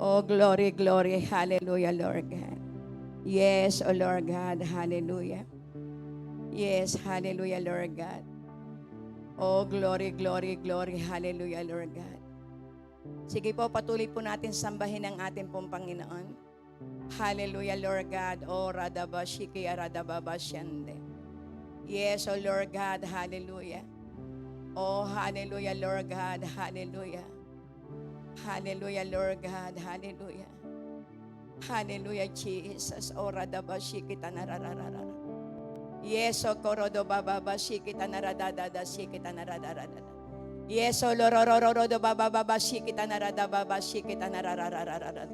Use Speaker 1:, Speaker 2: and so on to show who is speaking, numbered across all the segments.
Speaker 1: Oh, glory, glory. Hallelujah, Lord God. Yes, oh Lord God. Hallelujah. Yes, hallelujah, Lord God. Oh, glory, glory, glory. Hallelujah, Lord God. Sige po, patuloy po natin sambahin ang ating pong Panginoon. Hallelujah, Lord God. Oh, radabashiki aradababashande. Yes, oh Lord God. Hallelujah. Oh, hallelujah, Lord God. Hallelujah. Hallelujah, Lord God. Hallelujah. Hallelujah, Jesus. Oh, radabashiki tanarararara. Yes, oh, korodo bababashiki tanaradadadashiki tanarararara. Yes, oh, lororororo bababashiki tanaradababashiki tanarararara.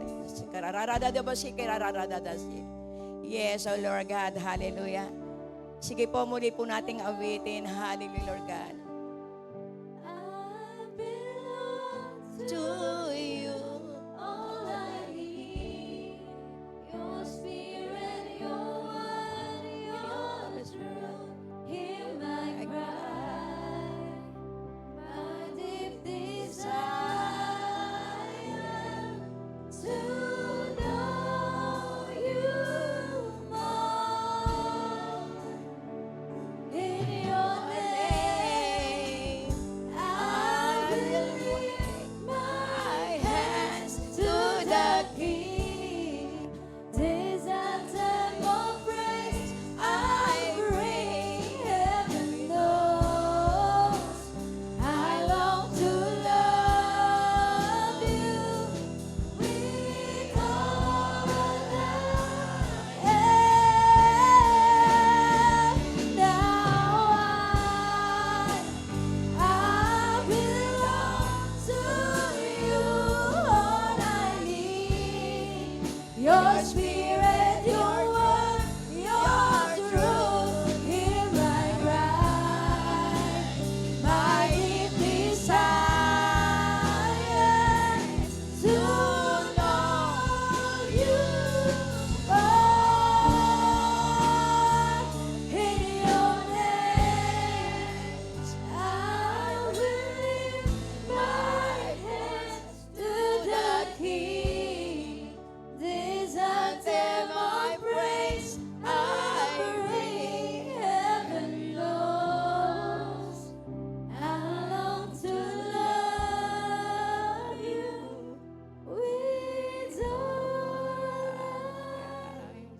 Speaker 1: Kararararabashiki rarararadashi. Yes, oh Lord God. Hallelujah. Sige po, muli po nating awitin. Hallelujah, Lord God.
Speaker 2: I belong
Speaker 1: To you.
Speaker 2: all I need. Your spirit, your word, your truth. Hear my cry, my deep desire to know you more. In your name, I will lift my hands to the King. This anthem of praise I bring. Heaven knows I long to love you with all I am. Now I belong to you. All I need, your spirit, your word, your truth. Hear my cry, my deep desire to know you more. In your name, I will lift my hands to the King. This anthem of praise I bring. Heaven knows I long to love you with all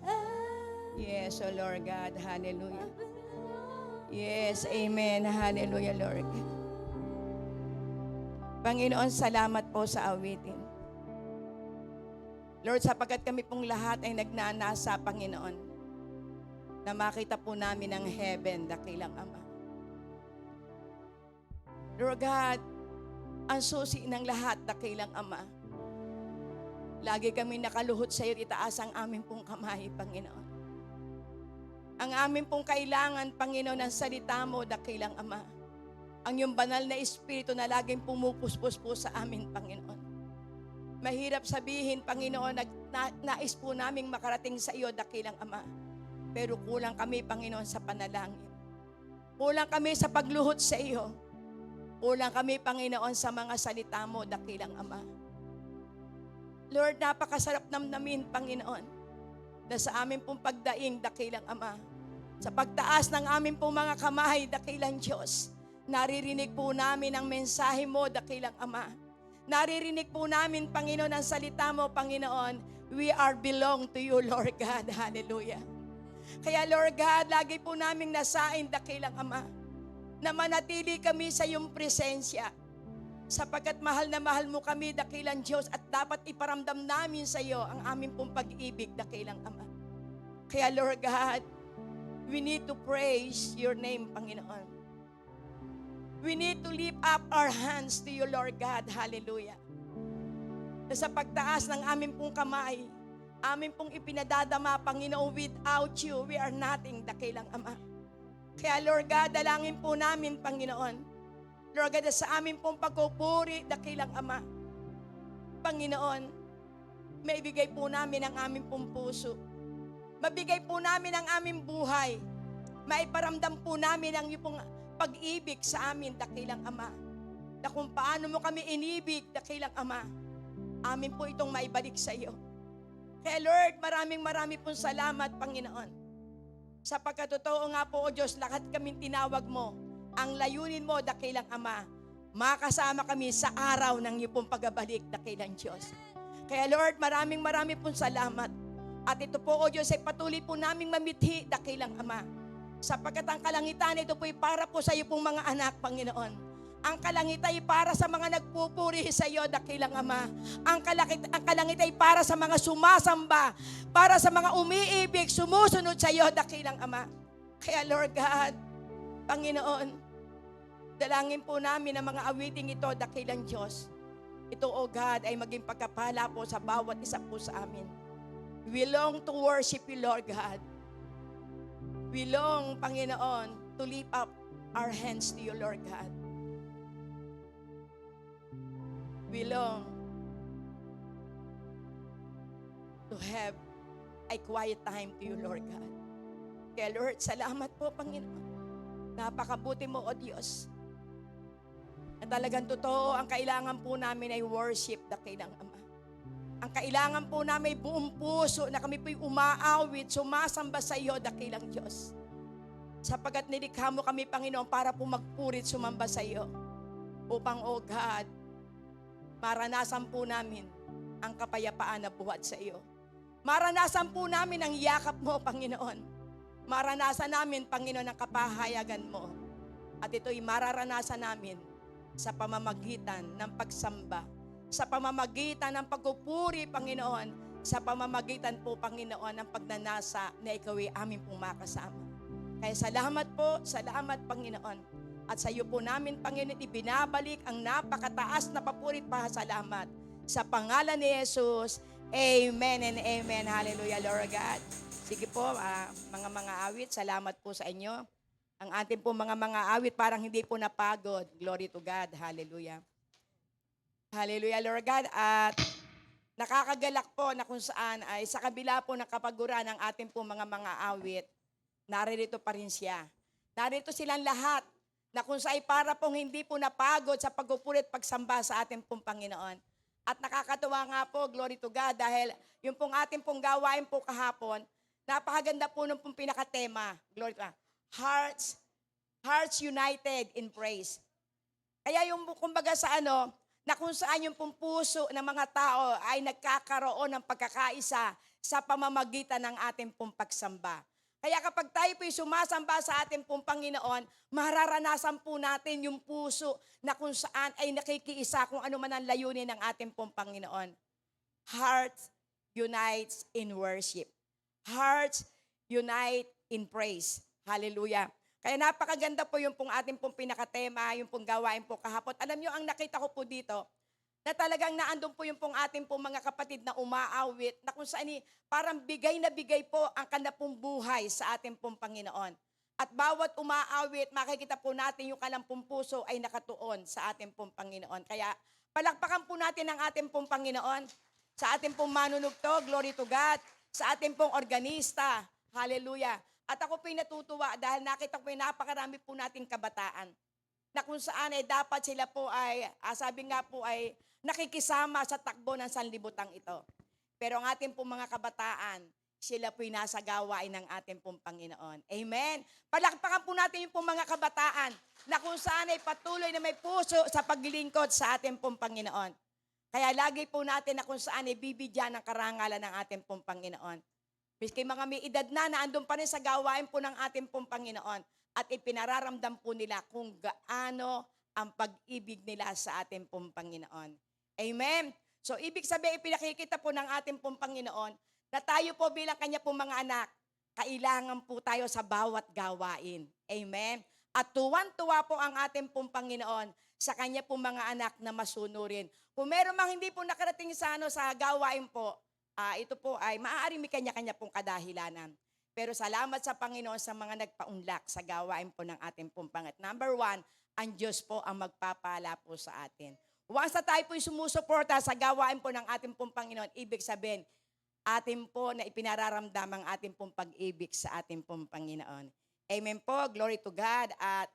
Speaker 2: I am.
Speaker 1: Yes, oh Lord God. Hallelujah. Yes, amen. Hallelujah, Lord God. Panginoon, salamat po sa awitin. Lord, sapagkat kami pong lahat ay nagnanasa, Panginoon, na makita po namin ang heaven, dakilang Ama. Lord God, ang susi ng lahat, dakilang Ama. Lagi kami nakaluhod sa iyo, itaas ang aming pong kamay, Panginoon. Ang aming pong kailangan, Panginoon, ang salita mo, dakilang Ama. Ang iyong banal na Espiritu na laging pumupuspos po sa amin, Panginoon. Mahirap sabihin, Panginoon, nais po naming makarating sa iyo, dakilang Ama. Pero kulang kami, Panginoon, sa panalangin. Kulang kami sa pagluhod sa iyo. Kulang kami, Panginoon, sa mga salita mo, dakilang Ama. Lord, napakasarap namnamin, Panginoon, na sa amin pong pagdaing, dakilang Ama, sa pagtaas ng amin pong mga kamay, dakilang Diyos, naririnig po namin ang mensahe mo, dakilang Ama. Naririnig po namin, Panginoon, ang salita mo, Panginoon. We are belong to you, Lord God. Hallelujah. Kaya, Lord God, lagi po naming nasain, dakilang Ama, na manatili kami sa iyong presensya. Sapagkat mahal na mahal mo kami, dakilang Diyos, at dapat iparamdam namin sa iyo ang aming pong pag-ibig, dakilang Ama. Kaya, Lord God, we need to praise your name, Panginoon. We need to lift up our hands to you, Lord God. Hallelujah. Na sa pagtaas ng aming pong kamay, aming pong ipinadadama, Panginoon, without you, we are nothing, dakilang Ama. Kaya, Lord God, dalangin po namin, Panginoon, Lord God, sa aming pong pagpupuri, dakilang Ama, Panginoon, maibigay po namin ang aming pong puso. Mabigay po namin ang aming buhay. Maiparamdam po namin ang iyong pong pag-ibig sa amin, dakilang Ama. Na kung paano mo kami inibig, dakilang Ama. amin po itong maibalik sa iyo. Kaya Lord, maraming pong salamat, Panginoon. Sa pagkatotoo nga po, O Diyos, lahat kaming tinawag mo, ang layunin mo, dakilang Ama, makasama kami sa araw ng iyong pong pagbabalik, dakilang Diyos. Kaya Lord, maraming pong salamat. At ito po, O Diyos, ay patuloy po naming mamithi, dakilang Ama. Sapagkat ang kalangitan, ito po ay para po sa iyo pong mga anak, Panginoon. Ang kalangitan ay para sa mga nagpupuri sa iyo, dakilang Ama. Ang kalangitan ay para sa mga sumasamba, para sa mga umiibig, sumusunod sa iyo, dakilang Ama. Kaya Lord God, Panginoon, dalangin po namin ang mga awiting ito, dakilang Diyos. Ito, O God, ay maging pagkapala po sa bawat isa po sa amin. We long to worship you, Lord God. We long, Panginoon, to lift up our hands to you, Lord God. We long to have a quiet time to you, Lord God. Kaya Lord, salamat po, Panginoon. Napakabuti mo, O Diyos. Na talagang totoo, ang kailangan po namin ay worship, dakilang Ama. Ang kailangan po namin ay buong puso na kami po'y umaawit, sumasamba sa iyo, dakilang Diyos. Sapagat nilikha mo kami, Panginoon, para po magpurit, sumamba sa iyo. Upang, O God, maranasan po namin ang kapayapaan na buhat sa iyo. Maranasan po namin ang yakap mo, Panginoon. Maranasan namin, Panginoon, ang kapahayagan mo. At ito'y mararanasan namin sa pamamagitan ng pagsamba, sa pamamagitan ng pagpupuri, Panginoon, sa pamamagitan po, Panginoon, ng pagnanasa na ikaw ay aming pong makasama. Kaya salamat po, salamat, Panginoon. At sa iyo po namin, Panginoon, ibinabalik ang napakataas na papurit pasalamat. Sa pangalan ni Jesus, amen and amen. Hallelujah, Lord God. Sige po, mga awit, salamat po sa inyo. Ang ating po mga awit parang hindi po napagod. Glory to God. Hallelujah. Hallelujah, Lord God. At nakakagalak po na kung saan ay sa kabila po ng kapaguran ng ating po mga awit, naririto pa rin siya. Narito silang lahat na kung saan para pong hindi po napagod sa pagpupuri at pagsamba sa ating pong Panginoon. At nakakatuwa nga po, glory to God, dahil yung pong ating pong gawain po kahapon, napakaganda po nung pong pinakatema, glory to God, Hearts United in Praise. Kaya yung kumbaga sa na kung saan yung pong puso ng mga tao ay nagkakaroon ng pagkakaisa sa pamamagitan ng ating pong pagsamba. Kaya kapag tayo po'y sumasamba sa ating pong Panginoon, mararanasan po natin yung puso na kung saan ay nakikiisa kung ano man ang layunin ng ating pong Panginoon. Hearts unites in worship. Hearts unite in praise. Hallelujah. Kaya napakaganda po yung pong ating pong pinakatema, yung pong gawain po kahapon. Alam nyo, ang nakita ko po dito, na talagang naandun po yung pong ating pong mga kapatid na umaawit, na kung saan parang bigay na bigay po ang kanilang pong buhay sa ating pong Panginoon. At bawat umaawit, makikita po natin yung kanilang pong puso ay nakatuon sa ating pong Panginoon. Kaya palakpakan po natin ang ating pong Panginoon, sa ating pong manunugto, glory to God, sa ating pong organista, hallelujah. At ako po'y natutuwa dahil nakita ko po'y napakarami po nating kabataan, na kung saan ay dapat sila po ay, sabi nga po ay, nakikisama sa takbo ng sanlibutan ito. Pero ang ating pong mga kabataan, sila po'y nasa gawain ng ating pong Panginoon. Amen. Palakpakan po natin yung pong mga kabataan na kung saan ay patuloy na may puso sa paglilingkod sa ating pong Panginoon. Kaya lagi po natin na kung saan ay bibigyan ng karangalan ng ating pong Panginoon. Miski mga may edad na andun pa rin sa gawain po ng ating pong Panginoon at ipinararamdam po nila kung gaano ang pag-ibig nila sa ating pong Panginoon. Amen. So ibig sabihin, ipinakikita po ng ating pong Panginoon na tayo po bilang kanya pong mga anak, kailangan po tayo sa bawat gawain. Amen. At tuwan-tuwa po ang ating pong Panginoon sa kanya pong mga anak na masunurin. Kung meron mang hindi po nakarating sa gawain po, ito po ay maaaring may kanya-kanya pong kadahilanan. Pero salamat sa Panginoon sa mga nagpaunlak sa gawain po ng ating pong Panginoon. Number 1, ang Diyos po ang magpapala po sa atin. Once na tayo po'y sumusuporta sa gawain po ng ating pong Panginoon, ibig sabihin, atin po na ipinararamdam ang ating pong pag-ibig sa ating pong Panginoon. Amen po, glory to God. At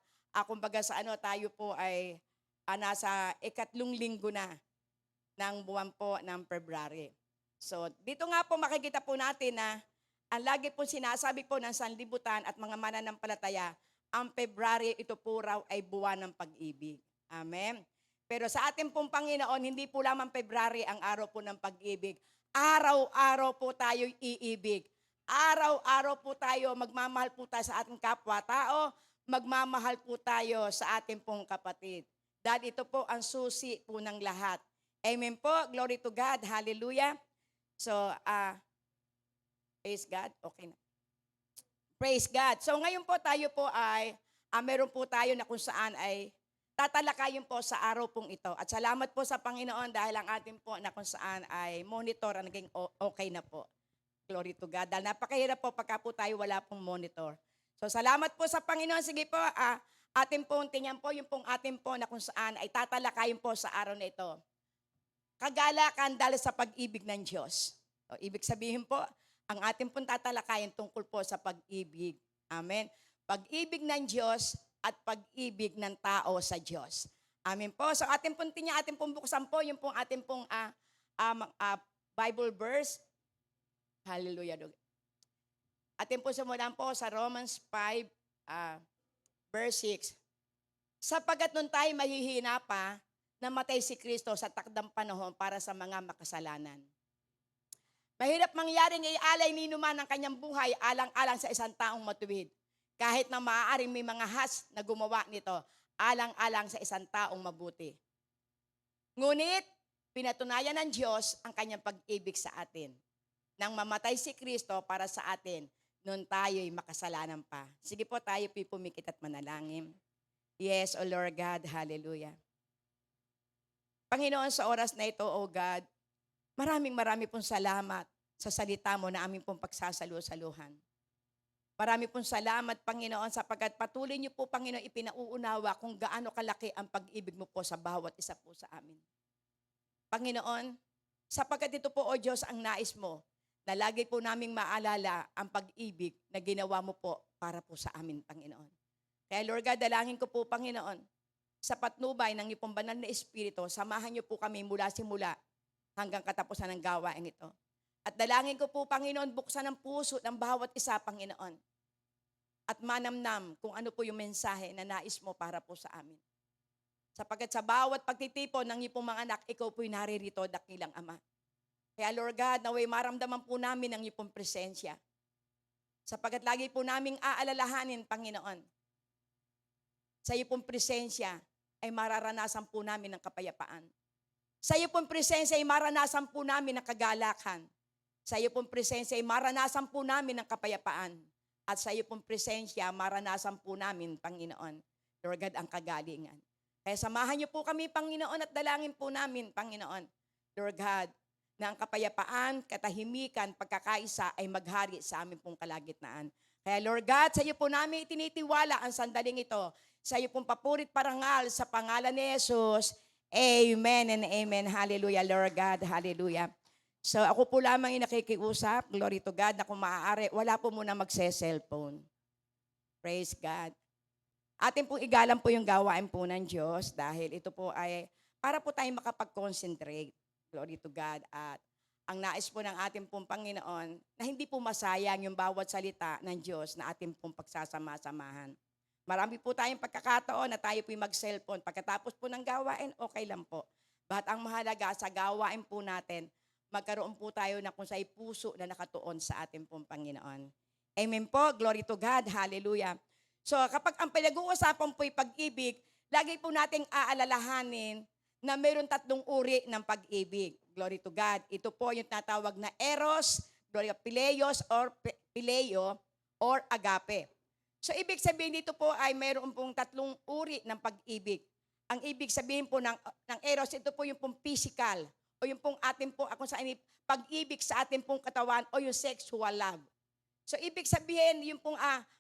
Speaker 1: kumbaga sa tayo po ay nasa ikatlong linggo na ng buwan po ng February. So, dito nga po makikita po natin na ang lagi po sinasabi po ng sanlibutan at mga mananampalataya, ang February ito po raw ay buwan ng pag-ibig. Amen. Pero sa ating pong Panginoon, hindi po lamang February ang araw po ng pag-ibig. Araw-araw po tayo iibig. Araw-araw po tayo, magmamahal po tayo sa ating kapwa-tao, magmamahal po tayo sa ating pong kapatid. Dahil ito po ang susi po ng lahat. Amen po. Glory to God. Hallelujah. So, praise God. Okay na. Praise God. So, ngayon po tayo po ay, meron po tayo na kung saan ay tatalakayin po sa araw pong ito. At salamat po sa Panginoon dahil ang ating po na kung saan ay monitor ang naging okay na po. Glory to God. Dahil napakahirap po pagka po tayo wala pong monitor. So, salamat po sa Panginoon. Sige po, ating pong tingnan po yung pong ating po na kung saan ay tatalakayin po sa araw na ito. Kagalakan dahil sa pag-ibig ng Diyos. So, ibig sabihin po, ang ating pong tatalakayin tungkol po sa pag-ibig. Amen. Pag-ibig ng Diyos at pag-ibig ng tao sa Diyos. Amen po. So ating pong tingnan, ating pong buksan po yung pong ating pong Bible verse. Hallelujah. Ating pong simulan po sa Romans 5, verse 6. Sapagkat nun tayo mahihina pa, namatay si Kristo sa takdang panahon para sa mga makasalanan. Mahirap mangyaring ialay ni numan ang kanyang buhay alang-alang sa isang taong matuwid. Kahit na maaaring may mga has na gumawa nito, alang-alang sa isang taong mabuti. Ngunit, pinatunayan ng Diyos ang kanyang pag-ibig sa atin. Nang mamatay si Kristo para sa atin, noon tayo'y makasalanan pa. Sige po, tayo pumikit at manalangin. Yes, O Lord God, hallelujah. Panginoon, sa oras na ito, O God, maraming pong salamat sa salita mo na aming pong pagsasalu-saluhan. Marami pong salamat, Panginoon, sapagkat patuloy niyo po, Panginoon, ipinauunawa kung gaano kalaki ang pag-ibig mo po sa bawat isa po sa amin. Panginoon, sapagkat ito po, O Diyos, ang nais mo, na lagi po naming maalala ang pag-ibig na ginawa mo po para po sa amin, Panginoon. Kaya Lord God, dalangin ko po, Panginoon, sa patnubay ng iyong banal na Espiritu, samahan niyo po kami mula simula hanggang katapusan ng gawain ito. At dalangin ko po, Panginoon, buksan ang puso ng bawat isa, Panginoon. At manamnam kung ano po yung mensahe na nais mo para po sa amin. Sapagkat sa bawat pagtitipon ng iyong mga anak, ikaw po'y naririto, dakilang Ama. Kaya Lord God, naway maramdaman po namin ang iyong presensya. Sapagkat lagi po naming aalalahanin, Panginoon, sa iyong presensya ay mararanasan po namin ng kapayapaan. Sa iyo pong presensya ay maranasan po namin ang kagalakan. Sa iyo pong presensya ay maranasan po namin ang kapayapaan. At sa iyo pong presensya, maranasan po namin, Panginoon, Lord God, ang kagalingan. Kaya samahan niyo po kami, Panginoon, at dalangin po namin, Panginoon, Lord God, na ang kapayapaan, katahimikan, pagkakaisa ay maghari sa aming pong kalagitnaan. Kaya Lord God, sa iyo po namin itinitiwala ang sandaling ito. Sa iyo pong papurit parangal sa pangalan ni Jesus. Amen and amen. Hallelujah, Lord God. Hallelujah. So ako po lamang yung nakikiusap, glory to God, na kung maaari, wala po muna magse-cellphone. Praise God. Atin pong igalang po yung gawain po ng Diyos dahil ito po ay para po tayong makapag-concentrate. Glory to God. At ang nais po ng ating pong Panginoon na hindi po masayang yung bawat salita ng Diyos na ating pong pagsasama-samahan. Marami po tayong pagkakataon na tayo po'y mag-cellphone. Pagkatapos po ng gawain, okay lang po. Bahat ang mahalaga sa gawain po natin, magkaroon po tayo na kung sa'y puso na nakatuon sa ating pong Panginoon. Amen po. Glory to God. Hallelujah. So kapag ang pinag-uusapan po'y pag-ibig, lagi po nating aalalahanin na mayroon 3 uri ng pag-ibig. Glory to God. Ito po yung tatawag na eros, phileos phileo, or agape. So, ibig sabihin dito po ay mayroon pong 3 uri ng pag-ibig. Ang ibig sabihin po ng eros, ito po yung pong physical o yung pong ating pong, kung saan pag-ibig sa ating pong katawan o yung sexual love. So, ibig sabihin yung pong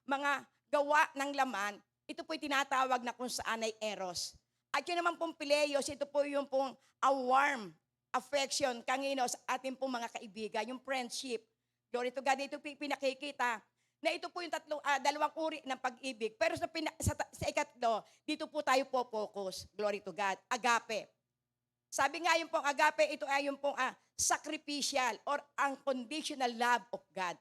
Speaker 1: mga gawa ng laman, ito po yung tinatawag na kung saan ay eros. At yun naman pong phileos, ito po yung pong warm affection, kangino sa ating pong mga kaibigan, yung friendship. Glory to God, ito po pinakikita na ito po yung 2 uri ng pag-ibig. Pero sa 3, dito po tayo po-focus. Glory to God. Agape. Sabi nga yung pong agape, ito ay yung pong sacrificial or unconditional love of God.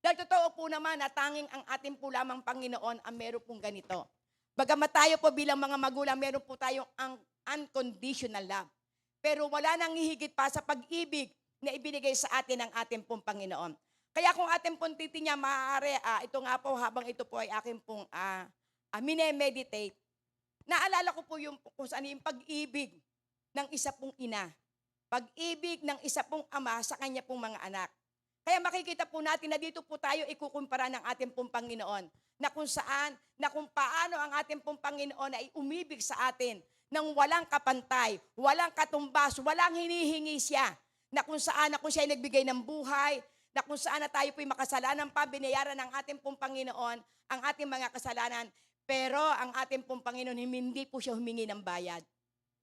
Speaker 1: Dahil totoo po naman na tanging ang ating po lamang Panginoon ang meron pong ganito. Bagamat tayo po bilang mga magulang, meron po tayong ang unconditional love. Pero wala nang hihigit pa sa pag-ibig na ibinigay sa atin ng ating pong Panginoon. Kaya kung ating pong titinya, maaari, ito nga po habang ito po ay aking pong minemeditate, naalala ko po yung kung saan yung pag-ibig ng isa pong ina. Pag-ibig ng isa pong ama sa kanya pong mga anak. Kaya makikita po natin na dito po tayo ikukumpara ng ating pong Panginoon. Na kung saan, na kung paano ang ating pong Panginoon ay umibig sa atin nang walang kapantay, walang katumbas, walang hinihingi siya. Na kung saan, na kung siya ay nagbigay ng buhay, na kung saan na tayo po'y makasalanan pa, binayaran ng ating pong Panginoon ang ating mga kasalanan. Pero ang ating pong Panginoon, hindi po siya humingi ng bayad.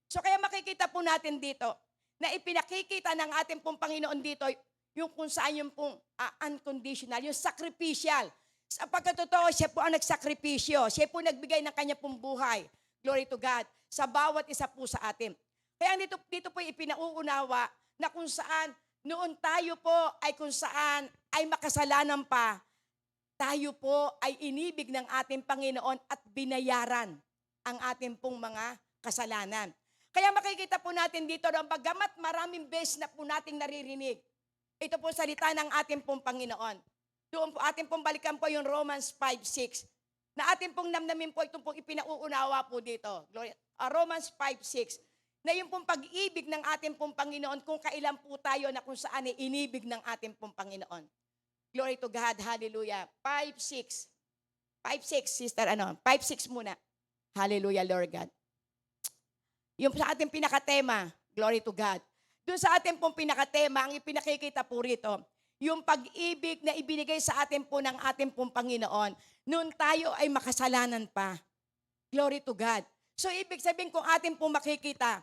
Speaker 1: So kaya makikita po natin dito, na ipinakikita ng ating pong Panginoon dito, yung kung saan yung pong unconditional, yung sacrificial. Sa pagkatotoo, siya po ang nagsakripisyo. Siya po nagbigay ng kanya pong buhay. Glory to God. Sa bawat isa po sa atin. Kaya dito po ipinauunawa na kung saan noon tayo po ay kung saan ay makasalanan pa, tayo po ay inibig ng ating Panginoon at binayaran ang ating pong mga kasalanan. Kaya makikita po natin dito na bagamat maraming beses na po nating naririnig, ito po salita ng ating pong Panginoon. Doon po ating pong balikan po yung Romans 5:6. Na ating pong namnamin po itong pong ipinauunawa po dito. Romans 5:6. Na yung pong pag-ibig ng ating pong Panginoon kung kailan po tayo na kung saan ay inibig ng ating pong Panginoon. Glory to God. Hallelujah. 5:6. 5:6, sister, 5:6 muna. Hallelujah, Lord God. Yung sa ating pinakatema, glory to God. Doon sa ating pong pinakatema, ang ipinakikita po rito, yung pag-ibig na ibinigay sa atin po ng ating pong Panginoon, noon tayo ay makasalanan pa. Glory to God. So, ibig sabihin kung atin pong makikita,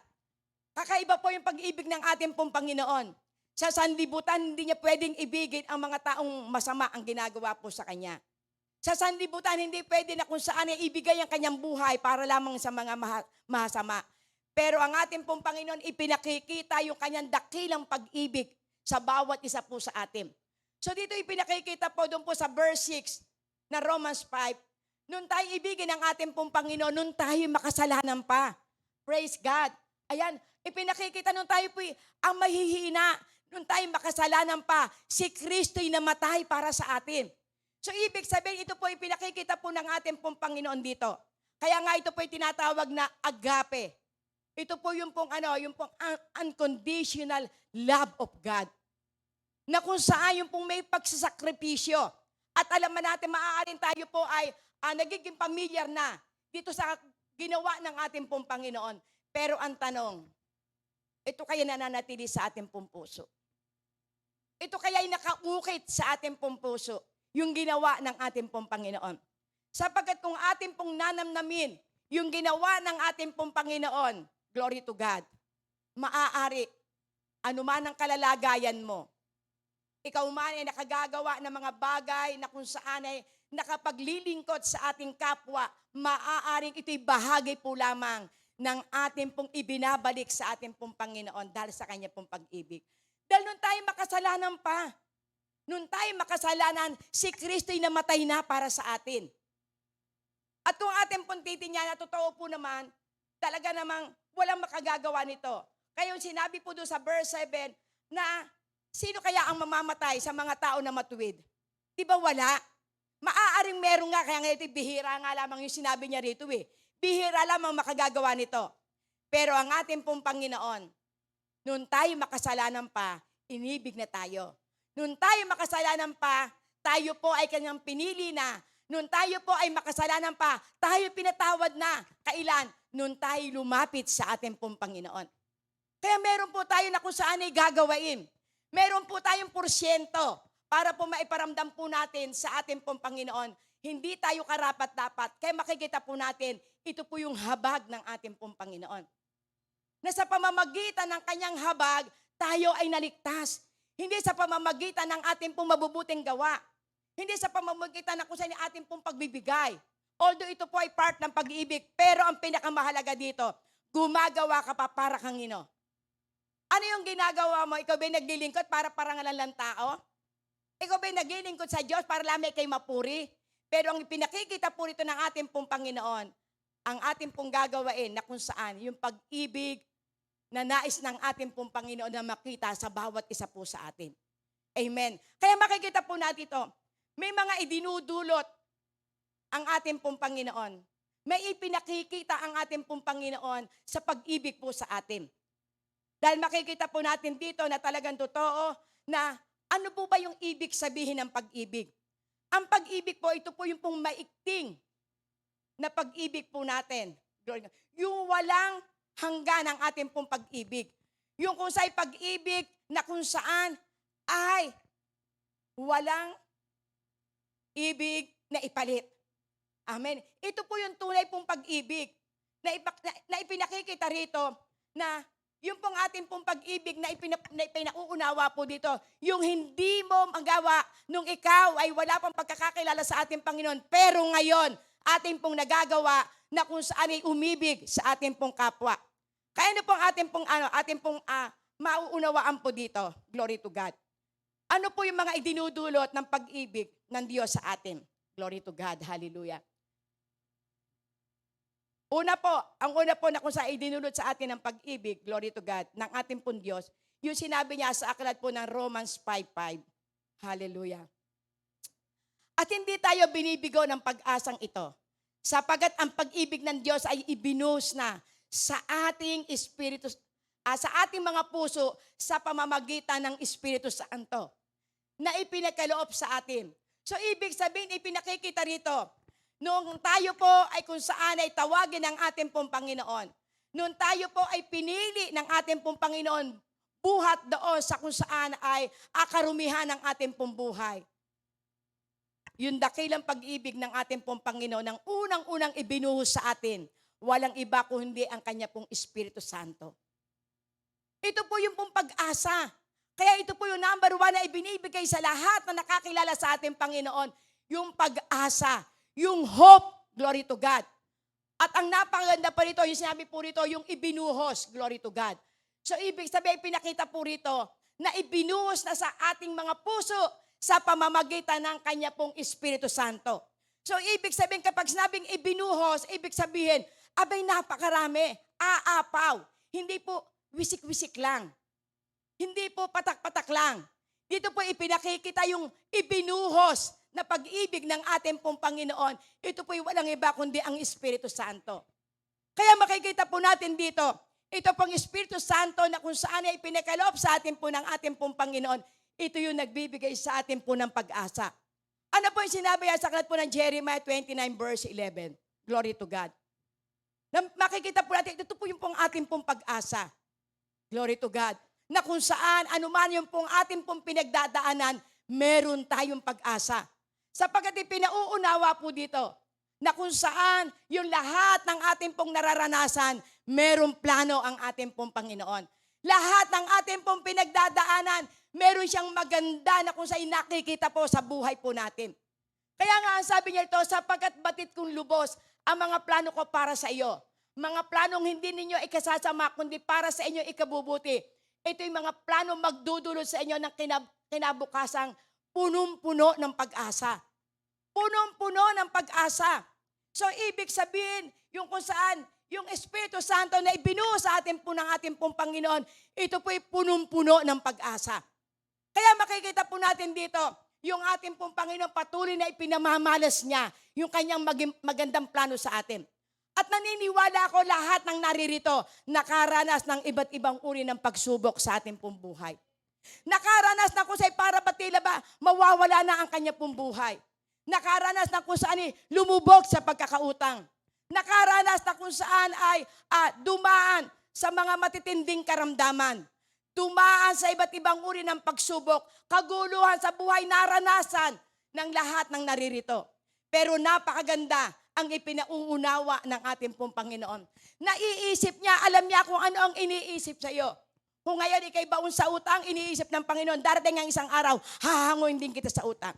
Speaker 1: kakaiba po yung pag-ibig ng ating pong Panginoon. Sa sanlibutan, hindi niya pwedeng ibigin ang mga taong masama ang ginagawa po sa Kanya. Sa sanlibutan, hindi pwede na kung saan niya ibigay ang kanyang buhay para lamang sa mga mahasama. Pero ang ating pong Panginoon, ipinakikita yung kanyang dakilang pag-ibig sa bawat isa po sa atin. So dito ipinakikita po doon po sa verse 6 na Romans 5, noon tayo ibigin ang ating pong Panginoon, noon tayo makasalanan pa. Praise God. Ayan, ipinakikita noon tayo po ang mahihina, noon tayo makasalanan pa, si Kristo'y namatay para sa atin. So ibig sabihin, ito po ipinakikita po ng ating pong Panginoon dito. Kaya nga ito po tinatawag na agape. Ito po yung pong yung pong unconditional love of God. Na kung saan yung pong may pagsasakripisyo. At alam natin, maaaring tayo po ay nagiging familiar na dito sa ginawa ng ating pong Panginoon. Pero ang tanong, ito kaya nananatili sa ating pong puso? Ito kaya ay nakaukit sa ating pong puso, yung ginawa ng ating pong Panginoon? Sapagkat kung ating pong nanamnamin, yung ginawa ng ating pong Panginoon, glory to God, maaari, anuman ang kalalagayan mo, ikaw man ay nakagagawa ng mga bagay na kung saan ay nakapaglilingkod sa ating kapwa, maaaring ito'y bahagi po lamang ng ating pong ibinabalik sa ating pong Panginoon dahil sa Kanya pong pag-ibig. Dahil nung tayo makasalanan pa, nung tayo makasalanan, si Kristo'y namatay na para sa atin. At kung ating pong titingnan, na totoo po naman, talaga namang walang makagagawa nito. Kaya yung sinabi po doon sa verse 7 na sino kaya ang mamamatay sa mga tao na matuwid? Di ba wala? Maaaring meron nga, kaya nga ito, bihira nga lamang yung sinabi niya rito eh. Bihira lamang makagagawa nito. Pero ang ating pong Panginoon, noon tayo makasalanan pa, inibig na tayo. Noon tayo makasalanan pa, tayo po ay kanyang pinili na. Noon tayo po ay makasalanan pa, tayo pinatawad na. Kailan? Noon tayo lumapit sa ating pong Panginoon. Kaya meron po tayo na kung saan ay gagawain. Meron po tayong porsyento para po maiparamdam po natin sa ating pong Panginoon. Hindi tayo karapat-dapat. Kaya makikita po natin, ito po yung habag ng ating pong Panginoon. Na sa pamamagitan ng kanyang habag, tayo ay naligtas. Hindi sa pamamagitan ng ating pong mabubuting gawa. Hindi sa pamamagitan ng kung saan yung ating pong pagbibigay. Although ito po ay part ng pag-ibig, pero ang pinakamahalaga dito, gumagawa ka pa para kang Ano yung ginagawa mo? Ikaw ba'y naglilingkod para parangalan ng tao? Ikaw ba'y naglilingkod sa Diyos para lamang kay mapuri? Pero ang pinakikita po rito ng ating pong Panginoon, ang ating pong gagawain na kung saan yung pag-ibig na nais ng ating pong Panginoon na makita sa bawat isa po sa atin. Amen. Kaya makikita po natin ito, may mga idinudulot ang ating pong Panginoon. May ipinakikita ang ating pong Panginoon sa pag-ibig po sa atin. Dahil makikita po natin dito na talagang totoo na ano po ba yung ibig sabihin ng pag-ibig? Ang pag-ibig po, ito po yung pong maikting na pag-ibig po natin. Yung walang hanggan ang ating pong pag-ibig. Yung kung sa'y pag-ibig na kung saan ay walang ibig na ipalit. Amen. Ito po yung tunay pong pag-ibig na ipinakikita rito na yung pong ating pong pag-ibig na ipinauunawa po dito, yung hindi mo magawa nung ikaw ay wala pang pagkakakilala sa ating Panginoon, pero ngayon, ating pong nagagawa na kung saan ay umibig sa ating pong kapwa. Kaya ano pong ating pong mauunawaan po dito, glory to God. Ano po yung mga idinudulot ng pag-ibig ng Diyos sa atin? Glory to God, hallelujah. Ang una po na kung saan idinulot sa atin ng pag-ibig, glory to God, ng ating pong Diyos, yung sinabi niya sa aklat po ng Romans 5:5. Hallelujah. At hindi tayo binibigo ng pag-asang ito, sapagat ang pag-ibig ng Diyos ay ibinuhos na sa ating espiritu, sa ating mga puso sa pamamagitan ng Espiritu Santo na ipinagkaloob sa atin. So ibig sabihin, ipinakikita rito, noong tayo po ay kung saan ay tawagin ng ating pong Panginoon. Noong tayo po ay pinili ng ating pong Panginoon, buhat doon sa kung saan ay akarumihan ng ating pong buhay. Yung dakilang pag-ibig ng ating pong Panginoon, ang unang-unang ibinuhos sa atin, walang iba kundi ang kanya pong Espiritu Santo. Ito po yung pong pag-asa. Kaya ito po yung number 1 na ibinibigay sa lahat na nakakilala sa ating Panginoon, yung pag-asa. Yung hope, glory to God. At ang napakaganda pa rito, yung sinabi po rito, yung ibinuhos, glory to God. So ibig sabihin, pinakita po rito na ibinuhos na sa ating mga puso sa pamamagitan ng kanya pong Espiritu Santo. So ibig sabihin, kapag sinabing ibinuhos, ibig sabihin, abay napakarami, aapaw. Hindi po wisik-wisik lang. Hindi po patak-patak lang. Dito po ipinakikita yung ibinuhos na pag-ibig ng ating pong Panginoon. Ito po'y walang iba kundi ang Espiritu Santo. Kaya makikita po natin dito, ito pong Espiritu Santo na kung saan ay pinakalob sa atin po ng ating pong Panginoon, ito yung nagbibigay sa atin po ng pag-asa. Ano po yung sinabi sa aklat po ng Jeremiah 29 verse 11? Glory to God. Na makikita po natin, ito po yung pong ating pong pag-asa. Glory to God. Na kung saan, anuman yung pong ating pong pinagdadaanan, meron tayong pag-asa. Sapagkat ipinauunawa po dito na kung saan yung lahat ng ating pong nararanasan, merong plano ang ating pong Panginoon. Lahat ng ating pong pinagdadaanan, meron siyang maganda na kung saan nakikita po sa buhay po natin. Kaya nga ang sabi niya ito, sapagkat batid kong lubos ang mga plano ko para sa iyo. Mga planong hindi ninyo ikasasama, kundi para sa inyo ikabubuti. Ito yung mga plano magdudulot sa inyo ng kinabukasang punong-puno ng pag-asa. Punong-puno ng pag-asa. So, ibig sabihin, yung kung saan, yung Espiritu Santo na ibinuhos sa atin po ng ating pong Panginoon, ito po'y punong-puno ng pag-asa. Kaya makikita po natin dito, yung ating pong Panginoon patuloy na ipinamamalas niya yung kanyang magandang plano sa atin. At naniniwala ako lahat ng naririto nakaranas ng iba't ibang uri ng pagsubok sa ating pong buhay. Nakaranas na kung saan para ba tila ba mawawala na ang kanya pong buhay. Nakaranas na kung saan lumubog sa pagkakautang. Nakaranas na kung saan ay dumaan sa mga matitinding karamdaman. Dumaan sa iba't ibang uri ng pagsubok, kaguluhan sa buhay, naranasan ng lahat ng naririto. Pero napakaganda ang ipinauunawa ng ating pong Panginoon. Naiisip niya, alam niya kung ano ang iniisip sa iyo. Kung ngayon ikay baon sa utang, iniisip ng Panginoon, darating ang isang araw, hahanguin din kita sa utang.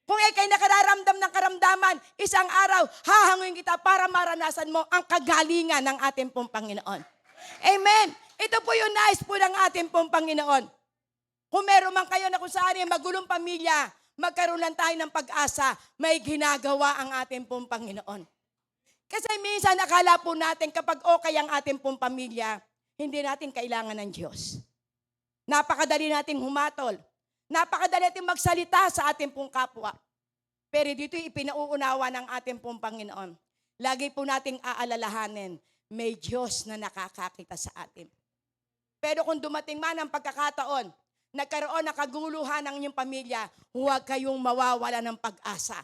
Speaker 1: Kung ikay nakararamdam ng karamdaman, isang araw, hahanguin kita para maranasan mo ang kagalingan ng ating pong Panginoon. Amen. Ito po yung nais po ng ating pong Panginoon. Kung meron man kayo na kung saan ay magulong pamilya, magkaroon lang tayo ng pag-asa, may ginagawa ang ating pong Panginoon. Kasi minsan akala po natin kapag okay ang ating pong pamilya, hindi natin kailangan ng Diyos. Napakadali nating humatol. Napakadali nating magsalita sa ating pong kapwa. Pero dito ipinauunawa ng ating pong Panginoon. Lagi po nating aalalahanin, may Diyos na nakakakita sa atin. Pero kung dumating man ang pagkakataon, nagkaroon ng kaguluhan ng inyong pamilya, huwag kayong mawawala ng pag-asa.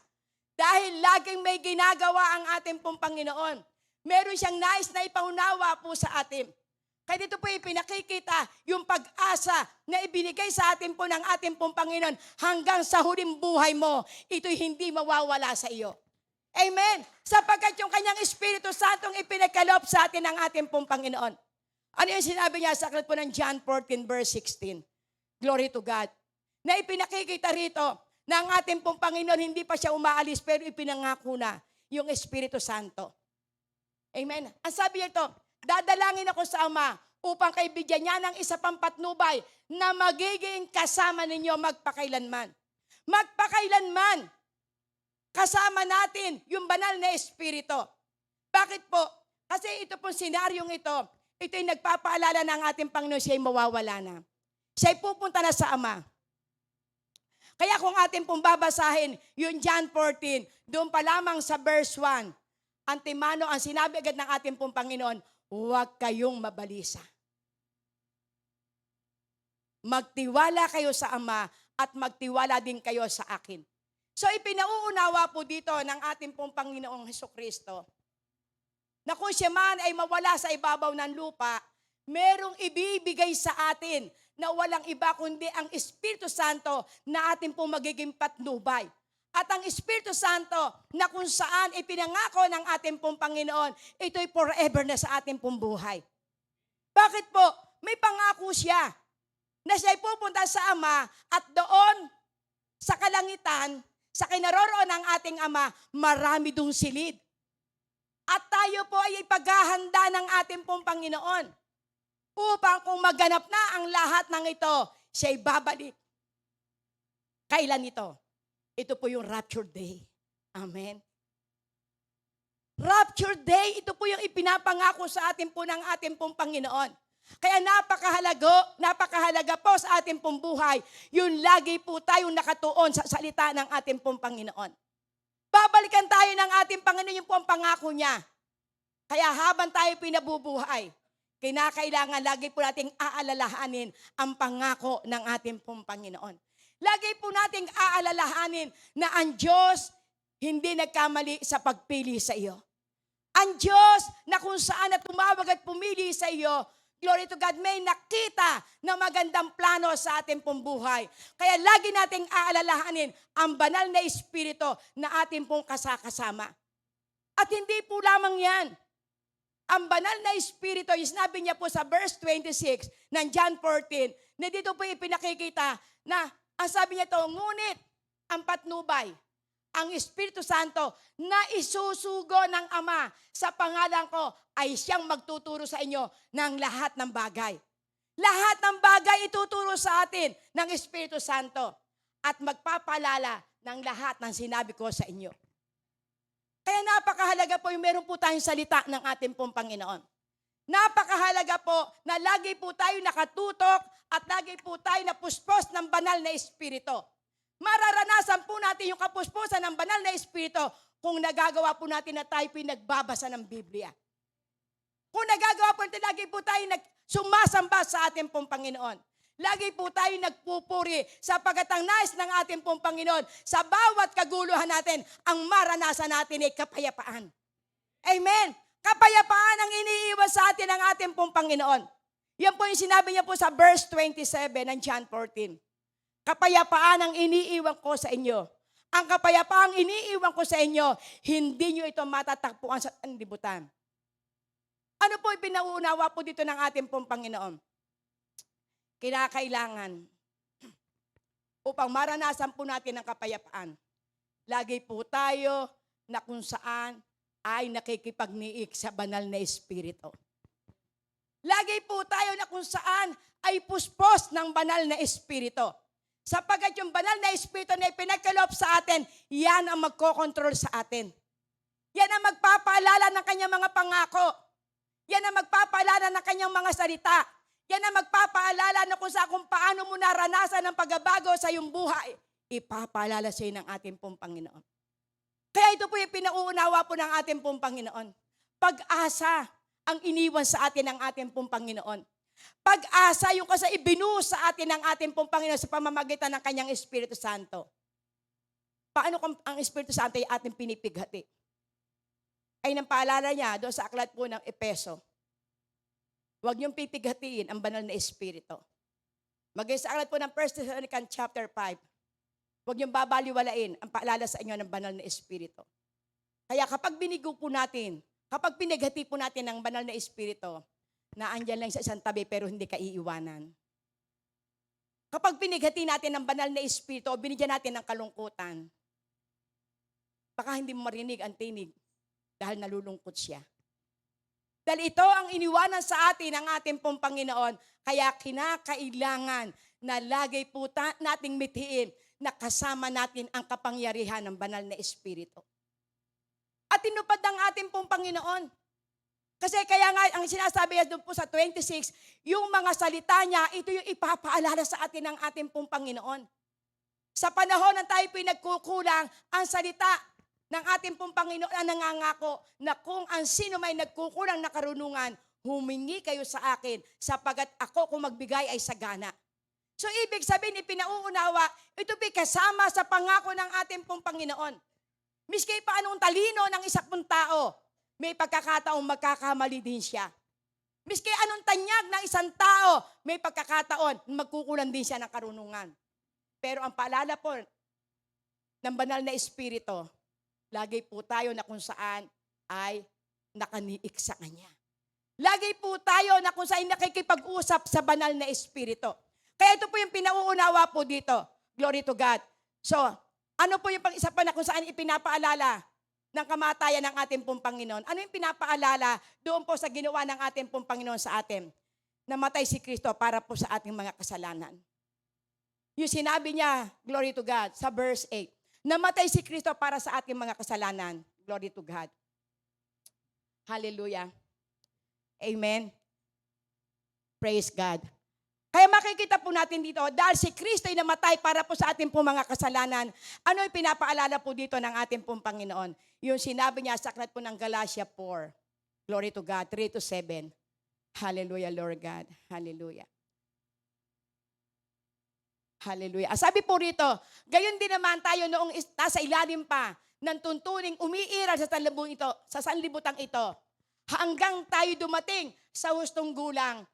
Speaker 1: Dahil laging may ginagawa ang ating pong Panginoon. Meron siyang nais na ipaunawa po sa atin. Kaya dito po ipinakikita yung pag-asa na ibinigay sa atin po ng ating pong Panginoon hanggang sa huling buhay mo, ito'y hindi mawawala sa iyo. Amen? Sapagkat yung kanyang Espiritu Santong ipinagkaloob sa atin ng ating pong Panginoon. Ano yung sinabi niya sa aklat po ng John 14 verse 16? Glory to God. Na ipinakikita rito na ang ating pong Panginoon hindi pa siya umaalis pero ipinangako na yung Espiritu Santo. Amen? Ang sabi niya ito, dadalangin ako sa Ama upang kaibigyan niya ng isa pang patnubay na magiging kasama ninyo magpakailanman. Magpakailanman. Kasama natin yung banal na Espiritu. Bakit po? Kasi ito pong senaryong ito'y nagpapaalala ng ating Panginoon siya'y mawawala na. Siya'y pupunta na sa Ama. Kaya kung atin pong babasahin yung John 14, doon pa lamang sa verse 1, antemano ang sinabi agad ng ating pong Panginoon, huwag kayong mabalisa. Magtiwala kayo sa Ama at magtiwala din kayo sa akin. So ipinauunawa po dito ng ating pong Panginoong Hesukristo na kung siya man ay mawala sa ibabaw ng lupa, merong ibibigay sa atin na walang iba kundi ang Espiritu Santo na ating pong magiging patnubay. At ang Espiritu Santo na kung saan ipinangako ng ating pong Panginoon, ito'y forever na sa ating pong buhay. Bakit po? May pangako siya na siya'y pupunta sa Ama at doon sa kalangitan, sa kinaroroon ng ating Ama, marami dong silid. At tayo po ay ipaghahanda ng ating pong Panginoon upang kung maganap na ang lahat ng ito, siya'y babalik. Kailan ito? Ito po yung Rapture Day. Amen. Rapture Day, ito po yung ipinapangako sa atin po ng ating pong Panginoon. Kaya napakahalaga po sa ating pong buhay, yun lagi po tayong nakatuon sa salita ng ating pong Panginoon. Babalikan tayo ng ating Panginoon yung po ang pangako niya. Kaya habang tayo pinabubuhay, kinakailangan lagi po nating aalalahanin ang pangako ng ating pong Panginoon. Lagi po nating aalalahanin na ang Diyos hindi nagkamali sa pagpili sa iyo. Ang Diyos na kung saan na tumawag at pumili sa iyo, glory to God, may nakita na magandang plano sa ating pong buhay. Kaya lagi nating aalalahanin ang banal na Espiritu na ating pong kasakasama. At hindi po lamang yan. Ang banal na Espiritu, sinabi niya po sa verse 26 ng John 14, na dito po ipinakikita na, ang sabi niya ito, ngunit ang patnubay, ang Espiritu Santo na isusugo ng Ama sa pangalan ko ay siyang magtuturo sa inyo ng lahat ng bagay. Lahat ng bagay ituturo sa atin ng Espiritu Santo at magpapalala ng lahat ng sinabi ko sa inyo. Kaya napakahalaga po yung meron po tayong salita ng ating pong Panginoon. Napakahalaga po na lagi po tayo nakatutok at lagi po tayo napuspos ng banal na Espiritu. Mararanasan po natin yung kapuspusan ng banal na Espiritu kung nagagawa po natin na tayo pinagbabasa ng Biblia. Kung nagagawa po natin, lagi po tayo sumasamba sa ating pong Panginoon. Lagi po tayo nagpupuri sapagkat ang nais ng ating pong Panginoon sa bawat kaguluhan natin, ang maranasan natin ay kapayapaan. Amen. Kapayapaan ang iniiwan sa atin ng ating pong Panginoon. Yan po yung sinabi niya po sa verse 27 ng John 14. Kapayapaan ang iniiwan ko sa inyo. Ang kapayapaang iniiwan ko sa inyo, hindi nyo ito matatagpuan sa sanlibutan. Ano po ipinauunawa po dito ng ating pong Panginoon? Kinakailangan upang maranasan po natin ang kapayapaan. Lagi po tayo na kung saan ay nakikipagniik sa banal na Espiritu. Lagi po tayo na kung saan ay puspos ng banal na espiritu. Sapagkat yung banal na espiritu na ipinagkaloob sa atin, yan ang magkokontrol sa atin. Yan ang magpapaalala ng kanyang mga pangako. Yan ang magpapaalala ng kanyang mga salita. Yan ang magpapaalala na kung paano mo naranasan ang pagbabago sa iyong buhay. Ipapaalala sa iyo ng ating pong Panginoon. Kaya ito po yung pinauunawa po ng ating pong Panginoon. Pag-asa ang iniwan sa atin ng ating pong Panginoon. Pag-asa yung kasi ibinuhos sa atin ng ating pong Panginoon sa pamamagitan ng kanyang Espiritu Santo. Paano kung ang Espiritu Santo ay ating pinipighati? Ay nang paalala niya doon sa aklat po ng Epeso. Huwag niyong pipighatiin ang banal na Espiritu. Maging sa aklat po ng 1 Thessalonians chapter 5. Huwag niyong babaliwalain ang paalala sa inyo ng banal na Espiritu. Kaya kapag binigo po natin, kapag pinaghati po natin ng banal na Espiritu, naandyan lang sa isang tabi pero hindi ka iiwanan. Kapag pinaghati natin ng banal na Espiritu o binigyan natin ng kalungkutan, baka hindi mo marinig ang tinig dahil nalulungkot siya. Dahil ito ang iniwanan sa atin ng ating pong Panginoon, kaya kinakailangan na lagi po nating mithiin na kasama natin ang kapangyarihan ng banal na Espiritu. At tinupad ng ating pong Panginoon. Kasi kaya nga, ang sinasabi niya doon po sa 26, yung mga salita niya, ito yung ipapaalala sa atin ng ating pong Panginoon. Sa panahon na tayo pinagkukulang, ang salita ng ating pong Panginoon ang nangangako na kung ang sino may nagkukulang na karunungan, humingi kayo sa akin, sapagat ako kung magbigay ay sagana. So ibig sabihin, ipinauunawa, ito po'y kasama sa pangako ng ating pong Panginoon. Miski pa anong talino ng isa pong tao, may pagkakataong magkakamali din siya. Miski anong tanyag ng isang tao, may pagkakataon, magkukulang din siya ng karunungan. Pero ang paalala po ng banal na Espiritu, lagi po tayo na kung saan ay nakaniik sa Kanya. Lagi po tayo na kung saan nakikipag-usap sa banal na Espiritu. Kaya ito po yung pinauunawa po dito. Glory to God. So, ano po yung pang-isa pa na kung saan ipinapaalala ng kamatayan ng ating pong Panginoon? Ano yung pinapaalala doon po sa ginawa ng ating pong Panginoon sa atin? Namatay si Kristo para po sa ating mga kasalanan. Yung sinabi niya, glory to God, sa verse 8. Namatay si Kristo para sa ating mga kasalanan. Glory to God. Hallelujah. Amen. Praise God. Kaya makikita po natin dito, dahil si Kristo ay namatay para po sa ating pong mga kasalanan, ano yung pinapaalala po dito ng ating pong Panginoon? Yung sinabi niya sa aklat po ng Galatia 4. Glory to God, 3-7. Hallelujah, Lord God. Hallelujah. Hallelujah. Sabi po rito, gayon din naman tayo noong nasa ilalim pa ng tuntuning umiiral sa sanlibutan ito, hanggang tayo dumating sa hustong gulang.